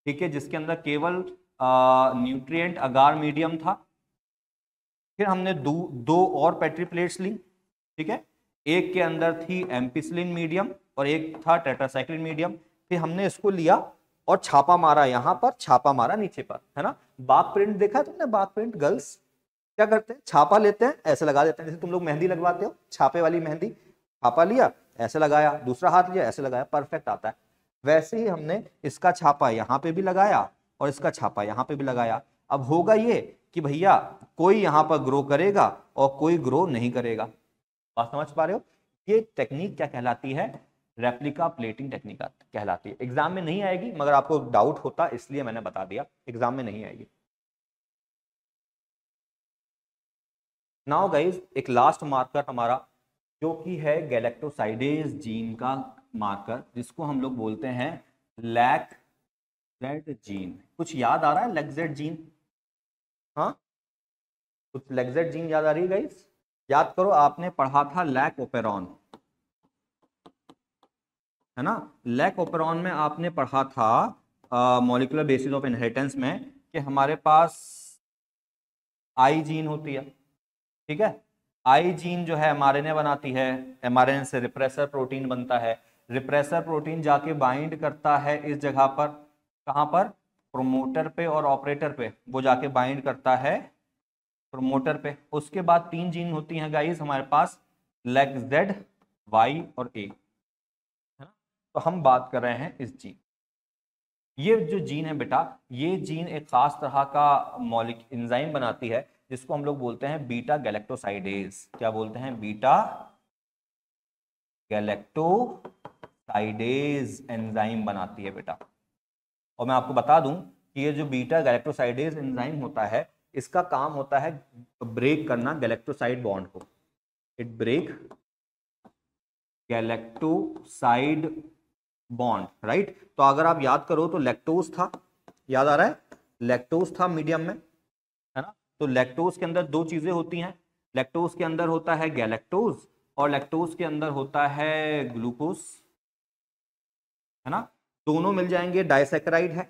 ठीक है, जिसके अंदर केवल न्यूट्रिएंट अगार मीडियम था। फिर हमने दो और पेट्री प्लेट्स ली, ठीक है, एक के अंदर थी एम्पिसिलिन मीडियम और एक था टेट्रासाइक्लिन मीडियम। फिर हमने इसको लिया और छापा मारा, यहां पर छापा मारा नीचे पर, है ना। बाग प्रिंट देखा है तुमने? बाग प्रिंट गर्ल्स क्या करते हैं, छापा लेते हैं ऐसे लगा देते हैं, जैसे तुम लोग मेहंदी लगवाते हो, छापे वाली मेहंदी, छापा लिया ऐसे लगाया, दूसरा हाथ लिया ऐसे लगाया, परफेक्ट आता है। वैसे ही हमने इसका छापा यहाँ पे भी लगाया और इसका छापा यहाँ पे भी लगाया। अब होगा ये कि भैया कोई यहाँ पर ग्रो करेगा और कोई ग्रो नहीं करेगा। बात समझ पा रहे हो? ये टेक्निक क्या कहलाती है? रेप्लिका प्लेटिंग टेक्निक कहलाती है। एग्जाम में नहीं आएगी, मगर आपको डाउट होता इसलिए मैंने बता दिया, एग्जाम में नहीं आएगी। नाउ गाइज एक लास्ट मार्कर हमारा जो कि है गैलेक्टोसाइडेज जीन का मार्कर, जिसको हम लोग बोलते हैं लैक्जेड जीन। कुछ याद आ रहा है लैक्जेड जीन? हाँ, कुछ लैक्जेड जीन याद आ रही है गाइज? याद करो, आपने पढ़ा था लैक ओपेरॉन, है ना। लैक ओपेरॉन में आपने पढ़ा था मॉलिक्यूलर बेसिस ऑफ इनहेरिटेंस में कि हमारे पास आई जीन होती है, ठीक है। आई जीन जो है एमआरएनए बनाती है, एमआरएनए से रिप्रेसर प्रोटीन बनता है, रिप्रेसर प्रोटीन जाके बाइंड करता है इस जगह पर, कहां पर? प्रोमोटर पे और ऑपरेटर पे, वो जाके बाइंड करता है प्रोमोटर पे। उसके बाद तीन जीन होती हैं गाइस हमारे पास, लेग जेड, वाई और ए, है ना। तो हम बात कर रहे हैं इस जीन, ये जो जीन है बेटा, ये जीन एक खास तरह का मॉलिक एंजाइम बनाती है जिसको हम लोग बोलते हैं बीटा गैलेक्टोसाइडेज। क्या बोलते हैं? बीटा गैलेक्टोसाइडेज एंजाइम बनाती है बेटा। और मैं आपको बता दूं कि ये जो बीटा गैलेक्टोसाइडेज एंजाइम होता है, इसका काम होता है ब्रेक करना गैलेक्टोसाइड बॉन्ड को। It break galactoside bond, right. तो अगर आप याद करो तो लैक्टोज था, याद आ रहा है? लैक्टोज था मीडियम में, है ना। तो लैक्टोज के अंदर दो चीजें होती हैं, लैक्टोज के अंदर होता है गैलेक्टोज और लैक्टोज के अंदर होता है ग्लूकोज, है ना। दोनों मिल जाएंगे डाइसैकेराइड है,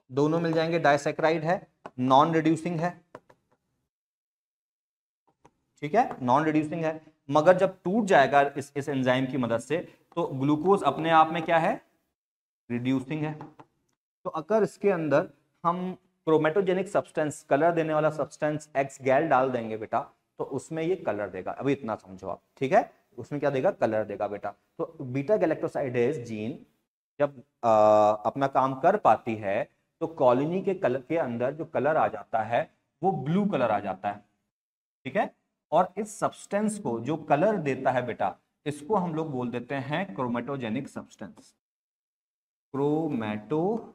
दोनों मिल जाएंगे डाइसैकेराइड है, नॉन रिड्यूसिंग है, ठीक है, नॉन रिड्यूसिंग है। मगर जब टूट जाएगा इस एंजाइम की मदद से, तो ग्लूकोज अपने आप में क्या है? रिड्यूसिंग है। तो अगर इसके अंदर हम क्रोमेटोजेनिक सब्सटेंस, कलर देने वाला सब्सटेंस एक्स गैल डाल देंगे बेटा, तो उसमें ये कलर देगा। अभी इतना समझो आप, ठीक है। उसमें क्या देगा? कलर देगा बेटा। तो बीटा गैलेक्टोसाइडेज जीन जब अपना काम कर पाती है तो कॉलोनी के कलर के अंदर जो कलर आ जाता है वो ब्लू कलर आ जाता है, ठीक है। और इस सब्सटेंस को जो कलर देता है बेटा, इसको हम लोग बोल देते हैं क्रोमेटोजेनिक सब्सटेंस, क्रोमेटोजेनिक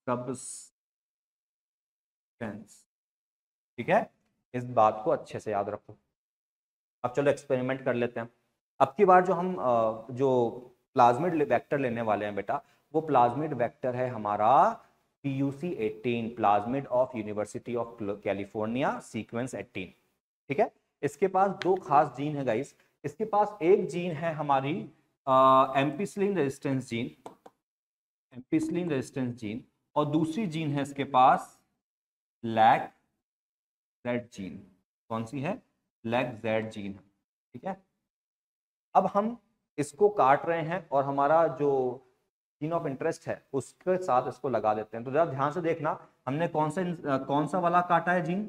सब्सटेंस, ठीक है। इस बात को अच्छे से याद रखो। अब चलो एक्सपेरिमेंट कर लेते हैं। अब की बार जो हम जो प्लाज्मिड वेक्टर लेने वाले हैं बेटा, वो प्लाज्मिड वेक्टर है हमारा PUC18, plasmid of university of California sequence 18, ठीक है। इसके पास दो खास जीन है गाइस। इसके पास एक जीन है हमारी ampicillin resistance gene, ampicillin resistance gene, और दूसरी जीन है इसके पास लैक जेड जीन। कौन सी है? लैक जेड जीन, ठीक है। अब हम इसको काट रहे हैं और हमारा जो जीन ऑफ इंटरेस्ट है उसके साथ इसको लगा देते हैं। तो जरा ध्यान से देखना, हमने कौन सा वाला काटा है जीन?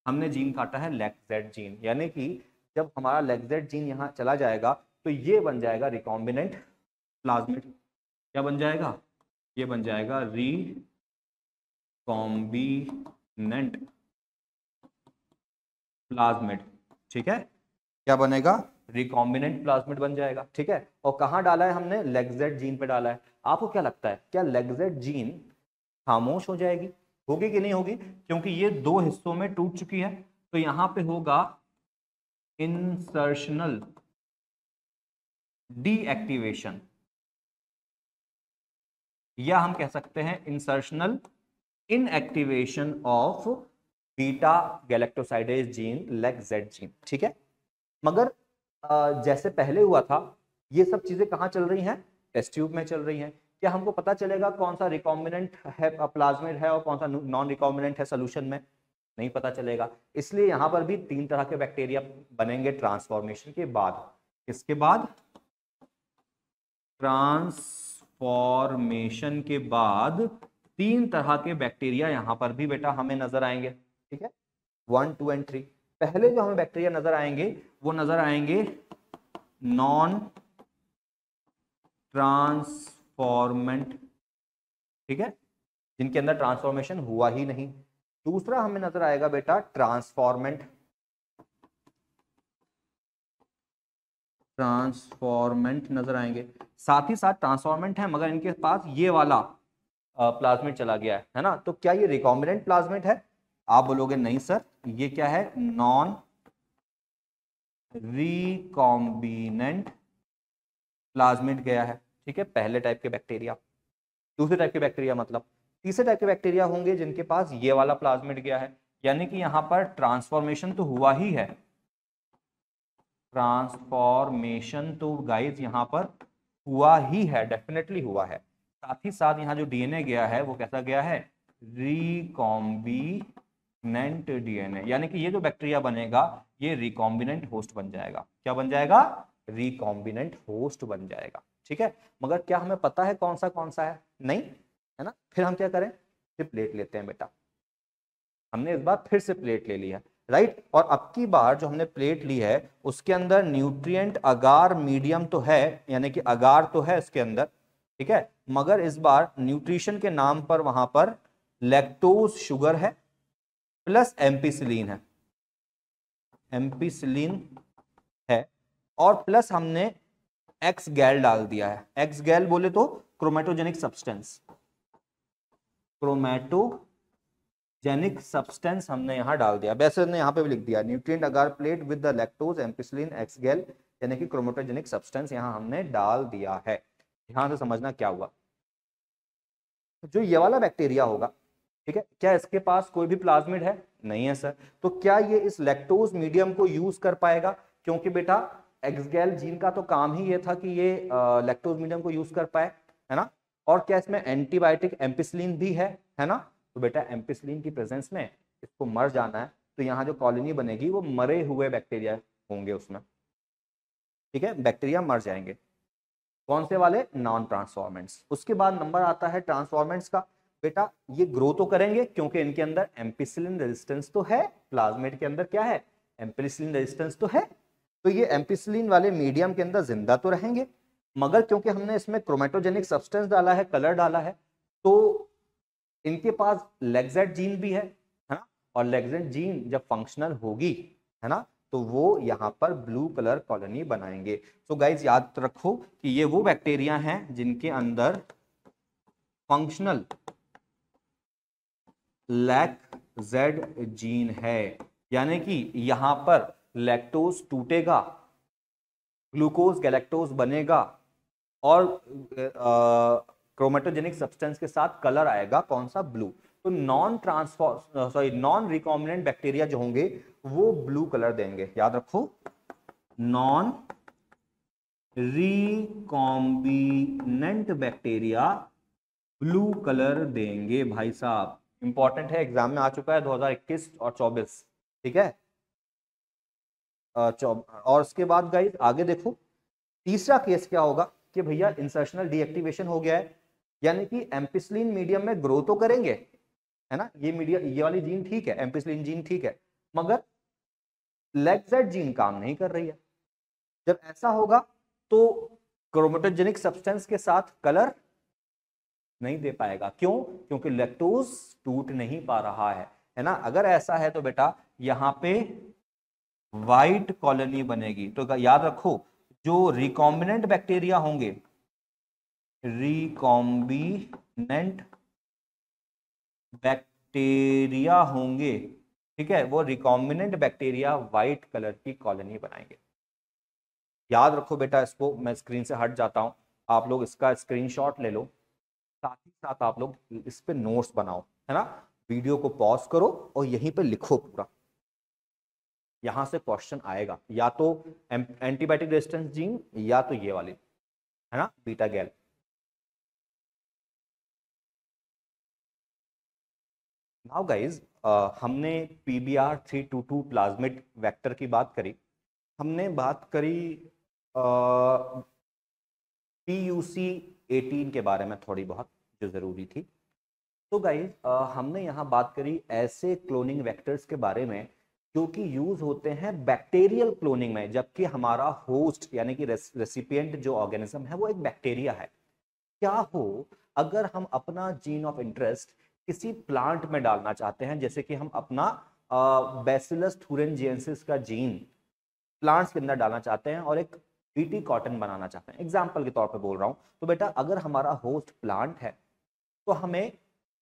हमने जीन काटा है लेक्जेड जीन, यानी कि जब हमारा लेक्जेड जीन यहाँ चला जाएगा तो ये बन जाएगा रिकॉम्बिनेंट प्लाज्मिड। क्या बन जाएगा? ये बन जाएगा रिकॉम्बिनेंट प्लाज्मिड। ठीक है, क्या बनेगा? रिकॉम्बिनेंट प्लाज्मिड बन जाएगा। ठीक है, और कहाँ डाला है हमने? लेक्जेड जीन पे डाला है। आपको क्या लगता है, क्या लेक्जेड जीन खामोश हो जाएगी? होगी कि नहीं होगी? क्योंकि ये दो हिस्सों में टूट चुकी है, तो यहां पे होगा इंसर्शनल डीएक्टिवेशन, या हम कह सकते हैं insertional inactivation of beta galactosidase gene lacZ gene. ठीक है, मगर जैसे पहले हुआ था, ये सब चीजें कहाँ चल रही हैं? टेस्ट ट्यूब में चल रही हैं। क्या हमको पता चलेगा कौन सा रिकॉम्बिनेंट है, प्लाज्मिड है, और कौन सा नॉन रिकॉम्बिनेंट है सोल्यूशन में? नहीं पता चलेगा। इसलिए यहां पर भी 3 तरह के बैक्टीरिया बनेंगे ट्रांसफॉर्मेशन के बाद। किसके बाद? ट्रांसफॉर्मेशन के बाद 3 तरह के बैक्टीरिया यहां पर भी बेटा हमें नजर आएंगे। ठीक है, 1, 2 एंड 3। पहले जो हमें बैक्टीरिया नजर आएंगे वो नजर आएंगे नॉन ट्रांसफॉर्मेंट। ठीक है, जिनके अंदर ट्रांसफॉर्मेशन हुआ ही नहीं। दूसरा हमें नजर आएगा बेटा ट्रांसफॉर्मेंट। ट्रांसफॉर्मेंट नजर आएंगे, साथ ही साथ ट्रांसफॉर्मेंट है मगर इनके पास ये वाला प्लाज्मिड चला गया है ना। तो क्या ये रिकॉम्बिनेंट प्लाज्मिड है? आप बोलोगे नहीं सर, ये क्या है? नॉन रिकॉम्बिनेंट प्लाज्मिड गया है। ठीक है, पहले टाइप के बैक्टीरिया। दूसरे टाइप के बैक्टीरिया मतलब तीसरे टाइप के बैक्टीरिया होंगे जिनके पास ये वाला प्लाज्मिड गया है, यानी कि यहां पर ट्रांसफॉर्मेशन तो हुआ ही है। ट्रांसफॉर्मेशन तो गाइस यहां पर हुआ ही है, डेफिनेटली हुआ है। साथ ही साथ यहाँ जो डीएनए गया है वो कैसा गया है? रिकॉम्बिनेंट डीएनए, यानी कि ये जो बैक्टीरिया बनेगा ये रिकॉम्बिनेंट होस्ट बन जाएगा। क्या बन जाएगा? रिकॉम्बिनेंट होस्ट बन जाएगा। ठीक है, मगर क्या हमें पता है कौन सा है? नहीं, है ना। फिर हम क्या करें? फिर प्लेट लेते हैं बेटा। हमने इस बार फिर से प्लेट ले लिया, राइट। और अब की बार जो हमने प्लेट ली है उसके अंदर न्यूट्रिएंट अगार मीडियम तो है, यानी कि अगार तो है इसके अंदर। ठीक है, मगर इस बार न्यूट्रिशन के नाम पर वहां पर लैक्टोज शुगर है प्लस एम्पिसिलिन है। एम्पिसिलिन है और प्लस हमने एक्स गैल डाल दिया है। एक्स गैल बोले तो क्रोमेटोजेनिक सब्सटेंस, क्रोमेटोजेनिक सब्सटेंस हमने यहां डाल दिया। वैसे हमने यहां पे भी लिख दिया nutrient agar plate with the lactose ampicillin x गैल, यानी कि क्रोमेटोजेनिक सब्सटेंस यहां हमने डाल दिया है। ध्यान से समझना क्या हुआ। जो ये वाला बैक्टीरिया होगा, ठीक है, क्या इसके पास कोई भी प्लाज्मिड है? नहीं है सर। तो क्या ये इस लैक्टोज मीडियम को यूज कर पाएगा? क्योंकि बेटा एक्सगैल जीन का तो काम ही ये था कि ये लैक्टोज मीडियम को यूज कर पाए, है ना। और क्या इसमें एंटीबायोटिक एम्पिसिलिन भी है ना। तो बेटा एम्पिसिलिन की प्रेजेंस में इसको मर जाना है, तो यहाँ जो कॉलोनी बनेगी वो मरे हुए बैक्टीरिया होंगे उसमें। ठीक है, बैक्टीरिया मर जाएंगे। कौन से वाले? Non transformants. उसके बाद नंबर आता है ट्रांसफॉर्मेंट्स का। बेटा ये ग्रो तो करेंगे क्योंकि इनके अंदर एम्पिसिलिन रेजिस्टेंस तो है। प्लाज्मिड के अंदर क्या है? एम्पिसिलिन रेजिस्टेंस तो है। तो ये एम्पिसिलिन वाले मीडियम के अंदर जिंदा तो रहेंगे, मगर क्योंकि हमने इसमें क्रोमेटोजेनिक सब्सटेंस डाला है, कलर डाला है, तो इनके पास लेक्जेड जीन भी है ना। और लेक्जेड जीन जब फंक्शनल होगी, है ना, तो वो यहां पर ब्लू कलर कॉलोनी बनाएंगे। तो गाइज याद रखो कि ये वो बैक्टीरिया हैं जिनके अंदर फंक्शनल लैक्जेड जीन है, यानी कि यहां पर लैक्टोज टूटेगा, ग्लूकोज गैलेक्टोज बनेगा और क्रोमेटोजेनिक सब्सटेंस के साथ कलर आएगा। कौन सा? ब्लू। तो नॉन रिकॉम्बिनेंट बैक्टीरिया जो होंगे वो ब्लू कलर देंगे। याद रखो, non recombinant bacteria blue colour देंगे भाई साहब। इंपॉर्टेंट है, एग्जाम में आ चुका है 2021 और 24। ठीक है, और उसके बाद गाइस आगे देखो, तीसरा केस क्या होगा कि भैया इंसर्शनल डीएक्टिवेशन हो गया है, यानी कि एम्पिसिलिन मीडियम में ग्रो तो करेंगे, है ना। ये मीडियम, ये वाली जीन ठीक है, एम्पिसिलिन जीन ठीक है, मगर लेगजेड जीन काम नहीं कर रही है। जब ऐसा होगा तो क्रोमेटोजेनिक सब्सटेंस के साथ कलर नहीं दे पाएगा। क्यों? क्योंकि लैक्टोज टूट नहीं पा रहा है ना। अगर ऐसा है तो बेटा यहां पे व्हाइट कॉलोनी बनेगी। तो याद रखो, जो रिकॉम्बिनेंट बैक्टीरिया होंगे, रिकॉम्बिनेंट बैक्टीरिया होंगे, ठीक है, वो रिकॉम्बिनेंट बैक्टीरिया व्हाइट कलर की कॉलोनी बनाएंगे। याद रखो बेटा, इसको मैं स्क्रीन से हट जाता हूं, आप लोग इसका स्क्रीनशॉट ले लो, साथ ही साथ आप लोग इस पे नोट्स बनाओ, है ना। वीडियो को पॉज करो और यहीं पे लिखो पूरा। यहां से क्वेश्चन आएगा, या तो एंटीबायोटिक रेजिस्टेंस जीन या तो ये वाली, है ना, बीटा गैल। नाउ गाइज, हमने PBR322 प्लाज्मिड वेक्टर की बात करी, हमने बात करी PUC18 के बारे में थोड़ी बहुत, जो जरूरी थी। तो गाइज हमने यहाँ बात करी ऐसे क्लोनिंग वेक्टर्स के बारे में जो कि यूज होते हैं बैक्टीरियल क्लोनिंग में, जबकि हमारा होस्ट यानी कि रेसिपिएंट जो ऑर्गेनिज्म है वो एक बैक्टीरिया है। क्या हो अगर हम अपना जीन ऑफ इंटरेस्ट किसी प्लांट में डालना चाहते हैं, जैसे कि हम अपना बैसिलस थुरिनजिएंसिस का जीन प्लांट्स के अंदर डालना चाहते हैं और एक बीटी कॉटन बनाना चाहते हैं, एग्जाम्पल के तौर पर बोल रहा हूं। तो बेटा अगर हमारा होस्ट प्लांट है तो हमें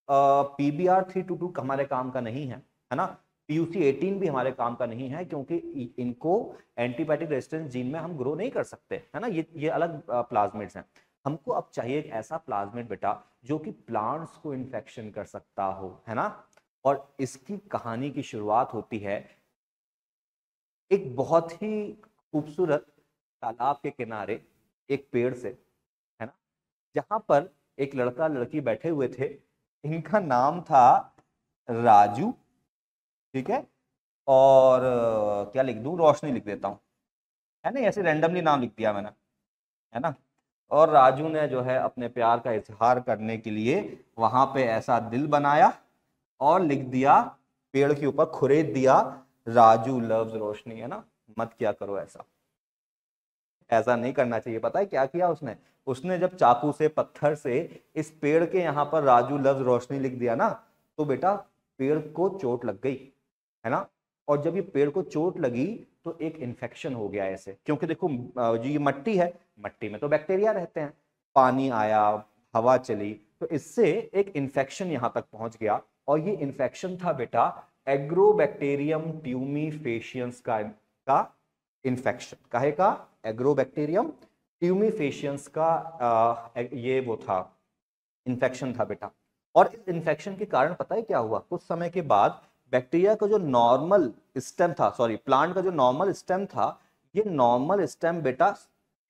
PBR322 हमारे काम का नहीं है ना। PUC18 भी हमारे काम का नहीं है, क्योंकि इनको एंटीबायोटिक रेजिस्टेंस जीन में हम ग्रो नहीं कर सकते, है ना। ये अलग प्लाज्मिड्स हैं। हमको अब चाहिए एक ऐसा प्लाज्मिड बेटा जो कि प्लांट्स को इन्फेक्शन कर सकता हो, है ना। और इसकी कहानी की शुरुआत होती है एक बहुत ही खूबसूरत तालाब के किनारे एक पेड़ से, है ना, जहां पर एक लड़का लड़की बैठे हुए थे। इनका नाम था राजू, ठीक है, और क्या लिख दूं, रोशनी लिख देता हूं, है ना, ऐसे रैंडमली नाम लिख दिया मैंने, है ना। और राजू ने जो है अपने प्यार का इजहार करने के लिए वहां पे ऐसा दिल बनाया और लिख दिया, पेड़ के ऊपर खुरेद दिया, राजू लव्स रोशनी, है ना। मत किया करो ऐसा, ऐसा नहीं करना चाहिए। पता है क्या किया उसने? उसने जब चाकू से पत्थर से इस पेड़ के यहाँ पर राजू लव्स रोशनी लिख दिया ना, तो बेटा पेड़ को चोट लग गई, है ना। और जब ये पेड़ को चोट लगी तो एक इन्फेक्शन हो गया ऐसे, क्योंकि देखो जो ये मट्टी है, मट्टी में तो बैक्टीरिया रहते हैं, पानी आया, हवा चली, तो इससे एक इन्फेक्शन यहाँ तक पहुंच गया। और ये इन्फेक्शन था बेटा एग्रोबैक्टीरियम ट्यूमीफेशियंस का इन्फेक्शन। काहे का? एग्रोबैक्टीरियम ट्यूमीफेशियंस का ये वो था, इन्फेक्शन था बेटा। और इस इन्फेक्शन के कारण पता है क्या हुआ? कुछ समय के बाद बैक्टीरिया का जो नॉर्मल स्टेम था, सॉरी प्लांट का जो नॉर्मल स्टेम था, ये नॉर्मल स्टेम बेटा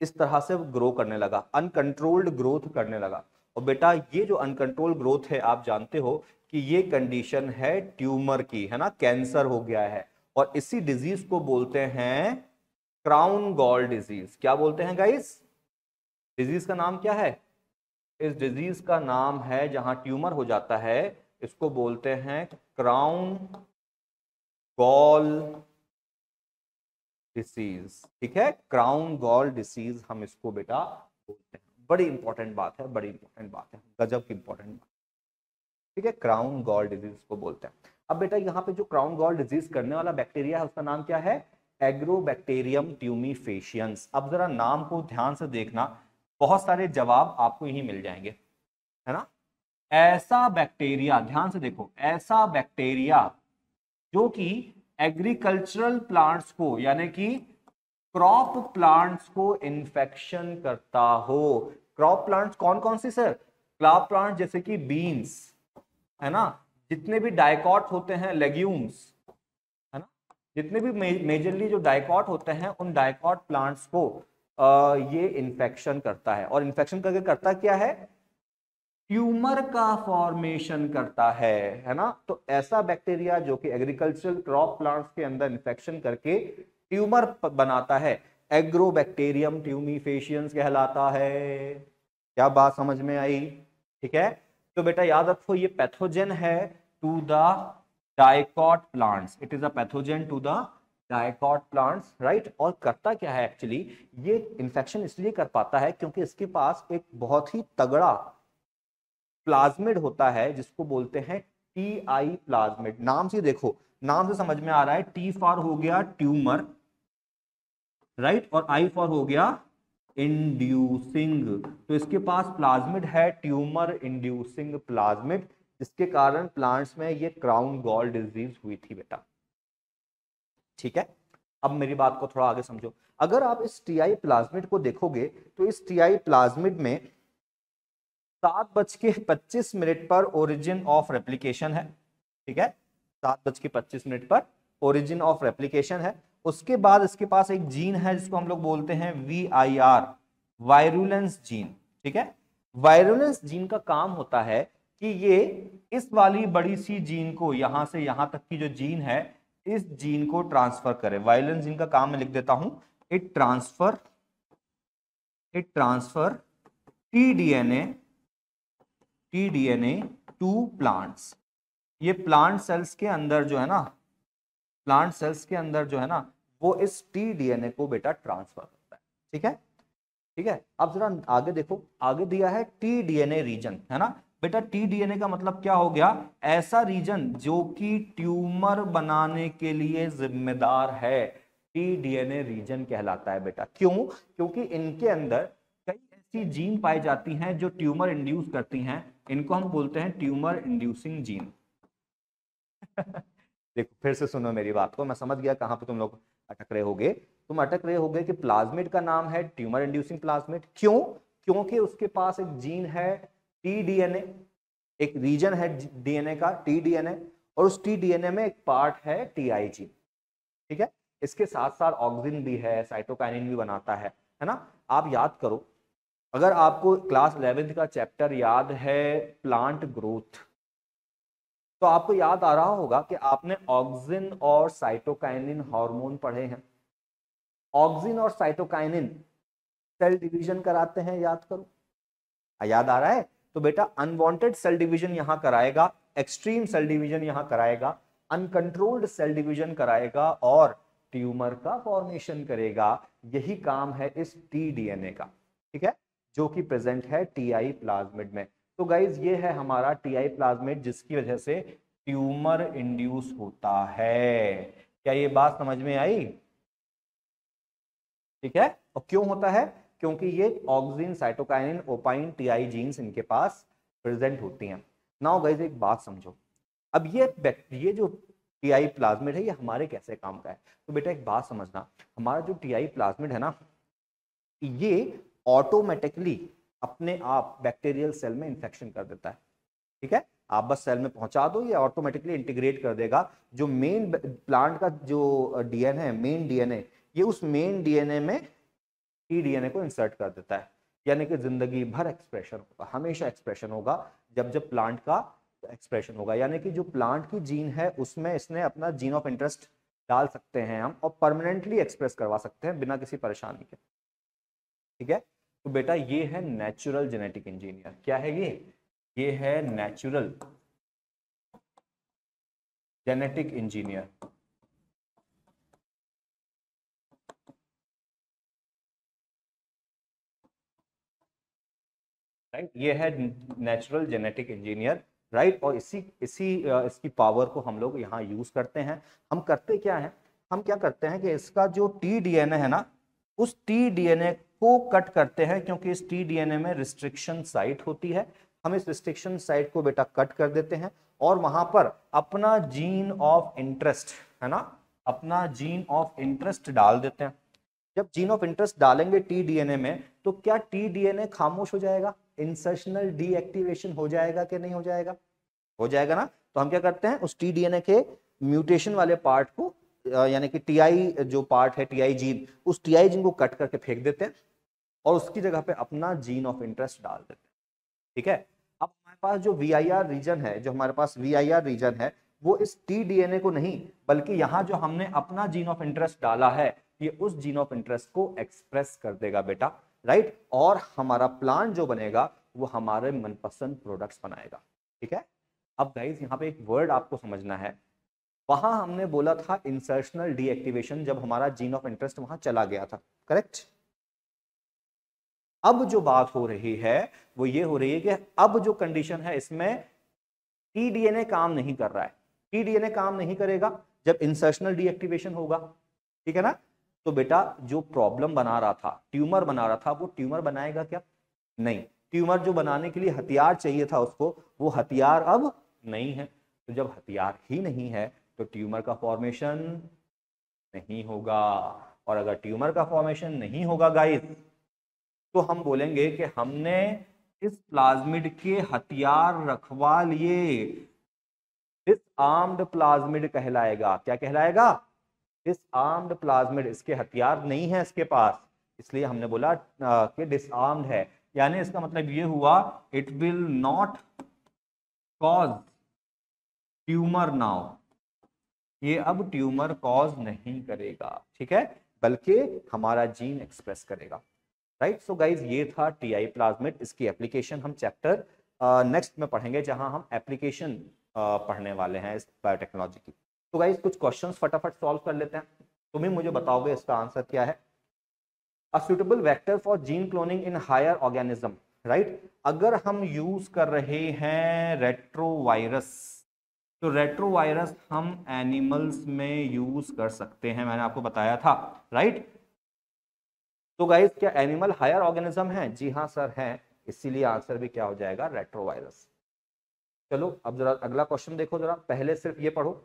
इस तरह से ग्रो करने लगा, अनकंट्रोल्ड ग्रोथ करने लगा। और बेटा ये जो अनकंट्रोल्ड ग्रोथ है, आप जानते हो कि ये कंडीशन है ट्यूमर की, है ना, कैंसर हो गया है। और इसी डिजीज को बोलते हैं क्राउन गॉल डिजीज। क्या बोलते हैं गाइस? डिजीज का नाम क्या है? इस डिजीज का नाम है, जहां ट्यूमर हो जाता है, इसको बोलते हैं क्राउन गॉल डिसीज, ठीक है, क्राउन गॉल डिसीज हम इसको बेटा बोलते हैं। बड़ी इंपॉर्टेंट बात है, बड़ी इंपॉर्टेंट बात है, गजब की इंपॉर्टेंट बात, ठीक है, क्राउन गॉल डिजीज को बोलते हैं। अब बेटा यहाँ पे जो क्राउन गॉल डिजीज करने वाला बैक्टीरिया है उसका नाम क्या है? Agrobacterium tumefaciens. अब जरा नाम को ध्यान से देखना, बहुत सारे जवाब आपको यही मिल जाएंगे, है ना। ऐसा बैक्टीरिया, ध्यान से देखो, ऐसा बैक्टीरिया जो कि एग्रीकल्चरल प्लांट्स को यानी कि क्रॉप प्लांट्स को इन्फेक्शन करता हो। क्रॉप प्लांट्स कौन कौन सी सर? क्रॉप प्लांट जैसे कि बीन्स, है ना, जितने भी डाइकॉट होते हैं, लेग्यूम्स, है ना, जितने भी मेजरली जो डाइकॉट होते हैं, उन डाइकॉट प्लांट्स को ये इन्फेक्शन करता है। और इन्फेक्शन करके करता क्या है? ट्यूमर का फॉर्मेशन करता है ना। तो ऐसा बैक्टीरिया जो कि एग्रीकल्चरल क्रॉप प्लांट्स के अंदर इन्फेक्शन करके ट्यूमर बनाता है, एग्रोबैक्टीरियम ट्यूमीफेशियंस कहलाता है। क्या बात समझ में आई? ठीक है, तो बेटा याद रखो ये पैथोजन है to the dicot plants, it is a pathogen to the dicot plants, right. और करता क्या है एक्चुअली, ये इन्फेक्शन इसलिए कर पाता है क्योंकि इसके पास एक बहुत ही तगड़ा प्लाज्मिड होता है जिसको बोलते हैं टी आई प्लाज्मिड। नाम से देखो, नाम से समझ में आ रहा है, टी फॉर हो गया ट्यूमर, राइट, और आई फॉर हो गया इंड्यूसिंग। तो इसके पास प्लाज्मिड है, ट्यूमर इंड्यूसिंग प्लाज्मिड, जिसके कारण प्लांट्स में ये क्राउन गॉल डिजीज हुई थी बेटा। ठीक है, अब मेरी बात को थोड़ा आगे समझो। अगर आप इस टीआई प्लाज्मिड को देखोगे तो इस टीआई प्लाज्मिड में 7:25 पर ओरिजिन ऑफ रेप्लिकेशन है। ठीक है, 7:25 पर ओरिजिन ऑफ रेप्लिकेशन है। उसके बाद इसके पास एक जीन है जिसको हम लोग बोलते हैं VIR, वायरुलेंस जीन। ठीक है, वायरुलेंस जीन का काम होता है कि ये इस वाली बड़ी सी जीन को, यहां से यहां तक की जो जीन है, इस जीन को ट्रांसफर करे। वायरुलेंस जीन का काम मैं लिख देता हूं, it transfer TDNA to plants. ये प्लांट सेल्स के अंदर जो है ना, प्लांट सेल्स के अंदर जो है ना, वो इस टीडीएनए को बेटा ट्रांसफर करता है। ठीक है, ठीक है। अब जरा आगे देखो, आगे दिया है टीडीएनए रीजन, है ना बेटा। टीडीएनए का मतलब क्या हो गया, ऐसा रीजन जो कि ट्यूमर बनाने के लिए जिम्मेदार है, टीडीएनए रीजन कहलाता है बेटा। क्यों? क्योंकि इनके अंदर कई ऐसी जीन पाई जाती हैं जो ट्यूमर इंड्यूस करती हैं, इनको हम बोलते हैं ट्यूमर इंड्यूसिंग जीन। देखो फिर से सुनो मेरी बात को, मैं समझ गया कहां पे तुम लोग अटक रहे होगे। तुम अटक रहे होगे कि प्लाज्मिड का नाम है ट्यूमर इंड्यूसिंग प्लाज्मिड। क्यों? क्योंकि उसके पास एक जीन है टीडीएनए, एक रीजन है डीएनए का टीडीएनए, और उस टीडीएनए में एक पार्ट है टीआई जीन। ठीक है, इसके साथ साथ ऑक्सिन भी है, साइटोकाइनिन भी बनाता है ना। आप याद करो, अगर आपको क्लास 11th का चैप्टर याद है प्लांट ग्रोथ, तो आपको याद आ रहा होगा कि आपने ऑक्सिन और साइटोकाइनिन हार्मोन पढ़े हैं। ऑक्सिन और साइटोकाइनिन सेल डिवीजन कराते हैं, याद करो। याद आ रहा है? तो बेटा अनवांटेड सेल डिवीजन यहां कराएगा, एक्सट्रीम सेल डिवीजन यहां कराएगा, अनकंट्रोल्ड सेल डिवीजन कराएगा, और ट्यूमर का फॉर्मेशन करेगा। यही काम है इस टीडीएनए का। ठीक है, जो कि प्रेजेंट है टीआई प्लाज्मिड में। तो गाइज ये है हमारा टीआई प्लाज्मिड, जिसकी वजह से ट्यूमर इंड्यूस होता है। क्या ये बात समझ में आई? ठीक है, और क्यों होता है? क्योंकि ये auxin, cytokinin, opine, TI genes इनके पास प्रेजेंट होती हैं। नाउ गाइज एक बात समझो, अब ये जो टीआई प्लाज्मिड है ये हमारे कैसे काम का है। तो बेटा एक बात समझना, हमारा जो टीआई प्लाज्मिड है ना, ये ऑटोमेटिकली अपने आप बैक्टीरियल सेल में इंफेक्शन कर देता है। ठीक है, आप बस सेल में पहुंचा दो, ये ऑटोमेटिकली इंटीग्रेट कर देगा। जो मेन प्लांट का जो डीएनए है, मेन डीएनए, ये उस मेन डीएनए में टीडीएनए को इंसर्ट कर देता है। यानी कि जिंदगी भर एक्सप्रेशन होगा, हमेशा एक्सप्रेशन होगा जब जब प्लांट का एक्सप्रेशन होगा। यानी कि जो प्लांट की जीन है उसमें इसने अपना जीन ऑफ इंटरेस्ट डाल सकते हैं हम, और परमानेंटली एक्सप्रेस करवा सकते हैं बिना किसी परेशानी के। ठीक है, तो बेटा ये है नेचुरल जेनेटिक इंजीनियर। क्या है ये है नेचुरल जेनेटिक इंजीनियर। राइट, ये है नेचुरल जेनेटिक इंजीनियर, राइट। और इसकी पावर को हम लोग यहाँ यूज करते हैं। हम करते क्या है, हम क्या करते हैं कि इसका जो टीडीएनए है ना, उस टीडीएनए को कट करते हैं, क्योंकि इस टीडीएनए में रिस्ट्रिक्शन साइट होती है। हम इस रिस्ट्रिक्शन साइट को बेटा कट कर देते हैं, और वहां पर अपना जीन ऑफ इंटरेस्ट, है ना, अपना जीन ऑफ इंटरेस्ट डाल देते हैं। जब जीन ऑफ इंटरेस्ट डालेंगे टीडीएनए में, तो क्या टीडीएनए खामोश हो जाएगा, इंसर्शनल डीएक्टिवेशन हो जाएगा कि नहीं हो जाएगा? हो जाएगा ना। तो हम क्या करते हैं, उस टीडीएनए के म्यूटेशन वाले पार्ट को, यानी कि टीआई जो पार्ट है, टीआई जीन, उस टीआई जीन को कट करके फेंक देते हैं, और उसकी जगह पे अपना जीन ऑफ इंटरेस्ट डाल देते हैं। ठीक है, अब हमारे पास जो VIR रीजन है, जो हमारे पास VIR रीजन है, वो इस टीडीएनए को नहीं, बल्कि यहां जो हमने अपना जीन ऑफ इंटरेस्ट डाला है, ये उस जीन ऑफ इंटरेस्ट को एक्सप्रेस कर देगा बेटा, राइट। और हमारा प्लांट जो बनेगा वो हमारे मनपसंद प्रोडक्ट्स बनाएगा। ठीक है, अब गाइस यहाँ पे एक वर्ड आपको समझना है, वहां हमने बोला था इंसर्शनल डीएक्टिवेशन, जब हमारा जीन ऑफ इंटरेस्ट वहां चला गया था, करेक्ट। अब जो बात हो रही है वो ये हो रही है कि अब जो कंडीशन है इसमें टीडीएनए काम नहीं कर रहा है। टीडीएनए काम नहीं करेगा जब इंसर्शनल डीएक्टिवेशन होगा, ठीक है ना। तो बेटा जो प्रॉब्लम बना रहा था, ट्यूमर बना रहा था, वो ट्यूमर बनाएगा क्या? नहीं। ट्यूमर जो बनाने के लिए हथियार चाहिए था उसको, वो हथियार अब नहीं है। तो जब हथियार ही नहीं है तो ट्यूमर का फॉर्मेशन नहीं होगा। और अगर ट्यूमर का फॉर्मेशन नहीं होगा गाइस, तो हम बोलेंगे कि हमने इस प्लाज्मिड के हथियार रखवा लिए। डिसआर्म्ड प्लाज्मिड कहलाएगा। क्या कहलाएगा? Disarmed plasmid. इसके हथियार नहीं है इसके पास, इसलिए हमने बोला कि डिसआर्म्ड है। यानी इसका मतलब ये हुआ it will not cause tumour now. ये अब ट्यूमर कॉज नहीं करेगा, ठीक है, बल्कि हमारा जीन एक्सप्रेस करेगा, राइट। सो गाइज ये था टीआई प्लाज्मिड। इसकी एप्लीकेशन हम चैप्टर नेक्स्ट में पढ़ेंगे, जहां हम एप्लीकेशन पढ़ने वाले हैं इस बायोटेक्नोलॉजी की। तो गाइज कुछ क्वेश्चंस फटाफट सॉल्व कर लेते हैं। तुम ही मुझे बताओगे इसका आंसर क्या है। A suitable vector for gene cloning in higher organism, right. अगर हम यूज कर रहे हैं रेट्रोवायरस, तो रेट्रोवायरस हम एनिमल्स में यूज कर सकते हैं, मैंने आपको बताया था, राइट। तो गाइस क्या एनिमल हायर ऑर्गेनिज्म है? जी हाँ सर है, इसीलिए आंसर भी क्या हो जाएगा? रेट्रोवायरस। चलो अब जरा अगला क्वेश्चन देखो, जरा पहले सिर्फ ये पढ़ो।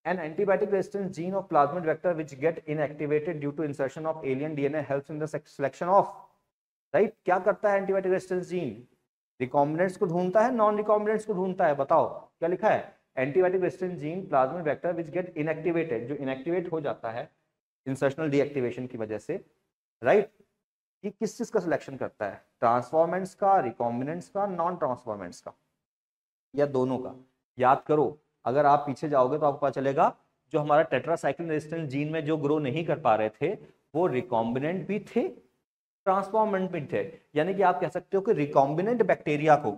An antibiotic resistance gene of plasmid vector which get inactivated due to insertion of alien DNA helps in the selection of, right. क्या करता है एंटीबायोटिक रेजिस्टेंस जीन? रिकॉम्बिनेंट्स को ढूंढता है, नॉन रिकॉम्बिनेंट्स को ढूंढता है? बताओ क्या लिखा है। Antibiotic resistance gene plasmid vector which get inactivated, जो इनएक्टिवेट हो जाता है इंसर्शनल डीएक्टिवेशन की वजह से, राइट। ये किस चीज का सिलेक्शन करता है? ट्रांसफॉर्मेंट्स का, रिकॉम्बिनेंट्स का, नॉन ट्रांसफॉर्मेंट्स का, या दोनों का? याद करो, अगर आप पीछे जाओगे तो आपको पता चलेगा जो हमारा टेट्रासाइक्लिन रेजिस्टेंस जीन में जो ग्रो नहीं कर पा रहे थे, वो रिकॉम्बिनेंट भी थे, ट्रांसफॉर्मेंट भी थे। यानी कि आप कह सकते हो कि रिकॉम्बिनेंट बैक्टीरिया को,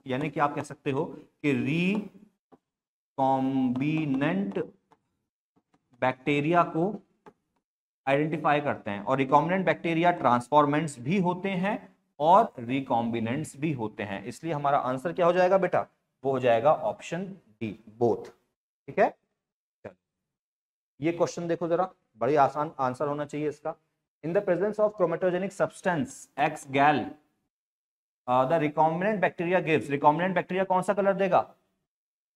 यानी कि आप कह सकते हो कि रिकॉम्बिनेंट बैक्टीरिया को आइडेंटिफाई करते हैं। और रिकॉम्बिनेंट बैक्टीरिया ट्रांसफॉर्मेंट्स भी होते हैं और रिकॉम्बिनेंट्स भी होते हैं, इसलिए हमारा आंसर क्या हो जाएगा बेटा? वो हो जाएगा ऑप्शन डी, बोथ, ठीक है। चलो ये क्वेश्चन देखो जरा, बड़ी आसान आंसर होना चाहिए इसका। In the presence of chromogenic substance X gal the recombinant bacteria gives, recombinant bacteria कौन सा कलर देगा?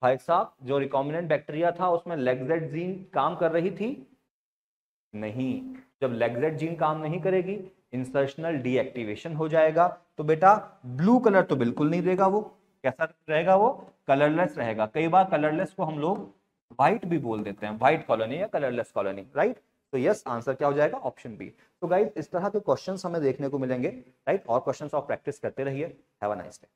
भाई साहब जो रिकॉम्बिनेंट बैक्टीरिया था उसमें लेगजेड जीन काम कर रही थी? नहीं। जब लेगजेड जीन काम नहीं करेगी, इंसर्शनल डीएक्टिवेशन हो जाएगा, तो बेटा ब्लू कलर तो बिल्कुल नहीं देगा। वो कैसा रहेगा? वो कलरलेस रहेगा। कई बार कलरलेस को हम लोग व्हाइट भी बोल देते हैं, व्हाइट कॉलोनी या कलरलेस कॉलोनी, राइट। तो यस आंसर क्या हो जाएगा? Option B. तो गाइस इस तरह के क्वेश्चंस हमें देखने को मिलेंगे, राइट। और क्वेश्चंस आप प्रैक्टिस करते रहिए। Have a nice day.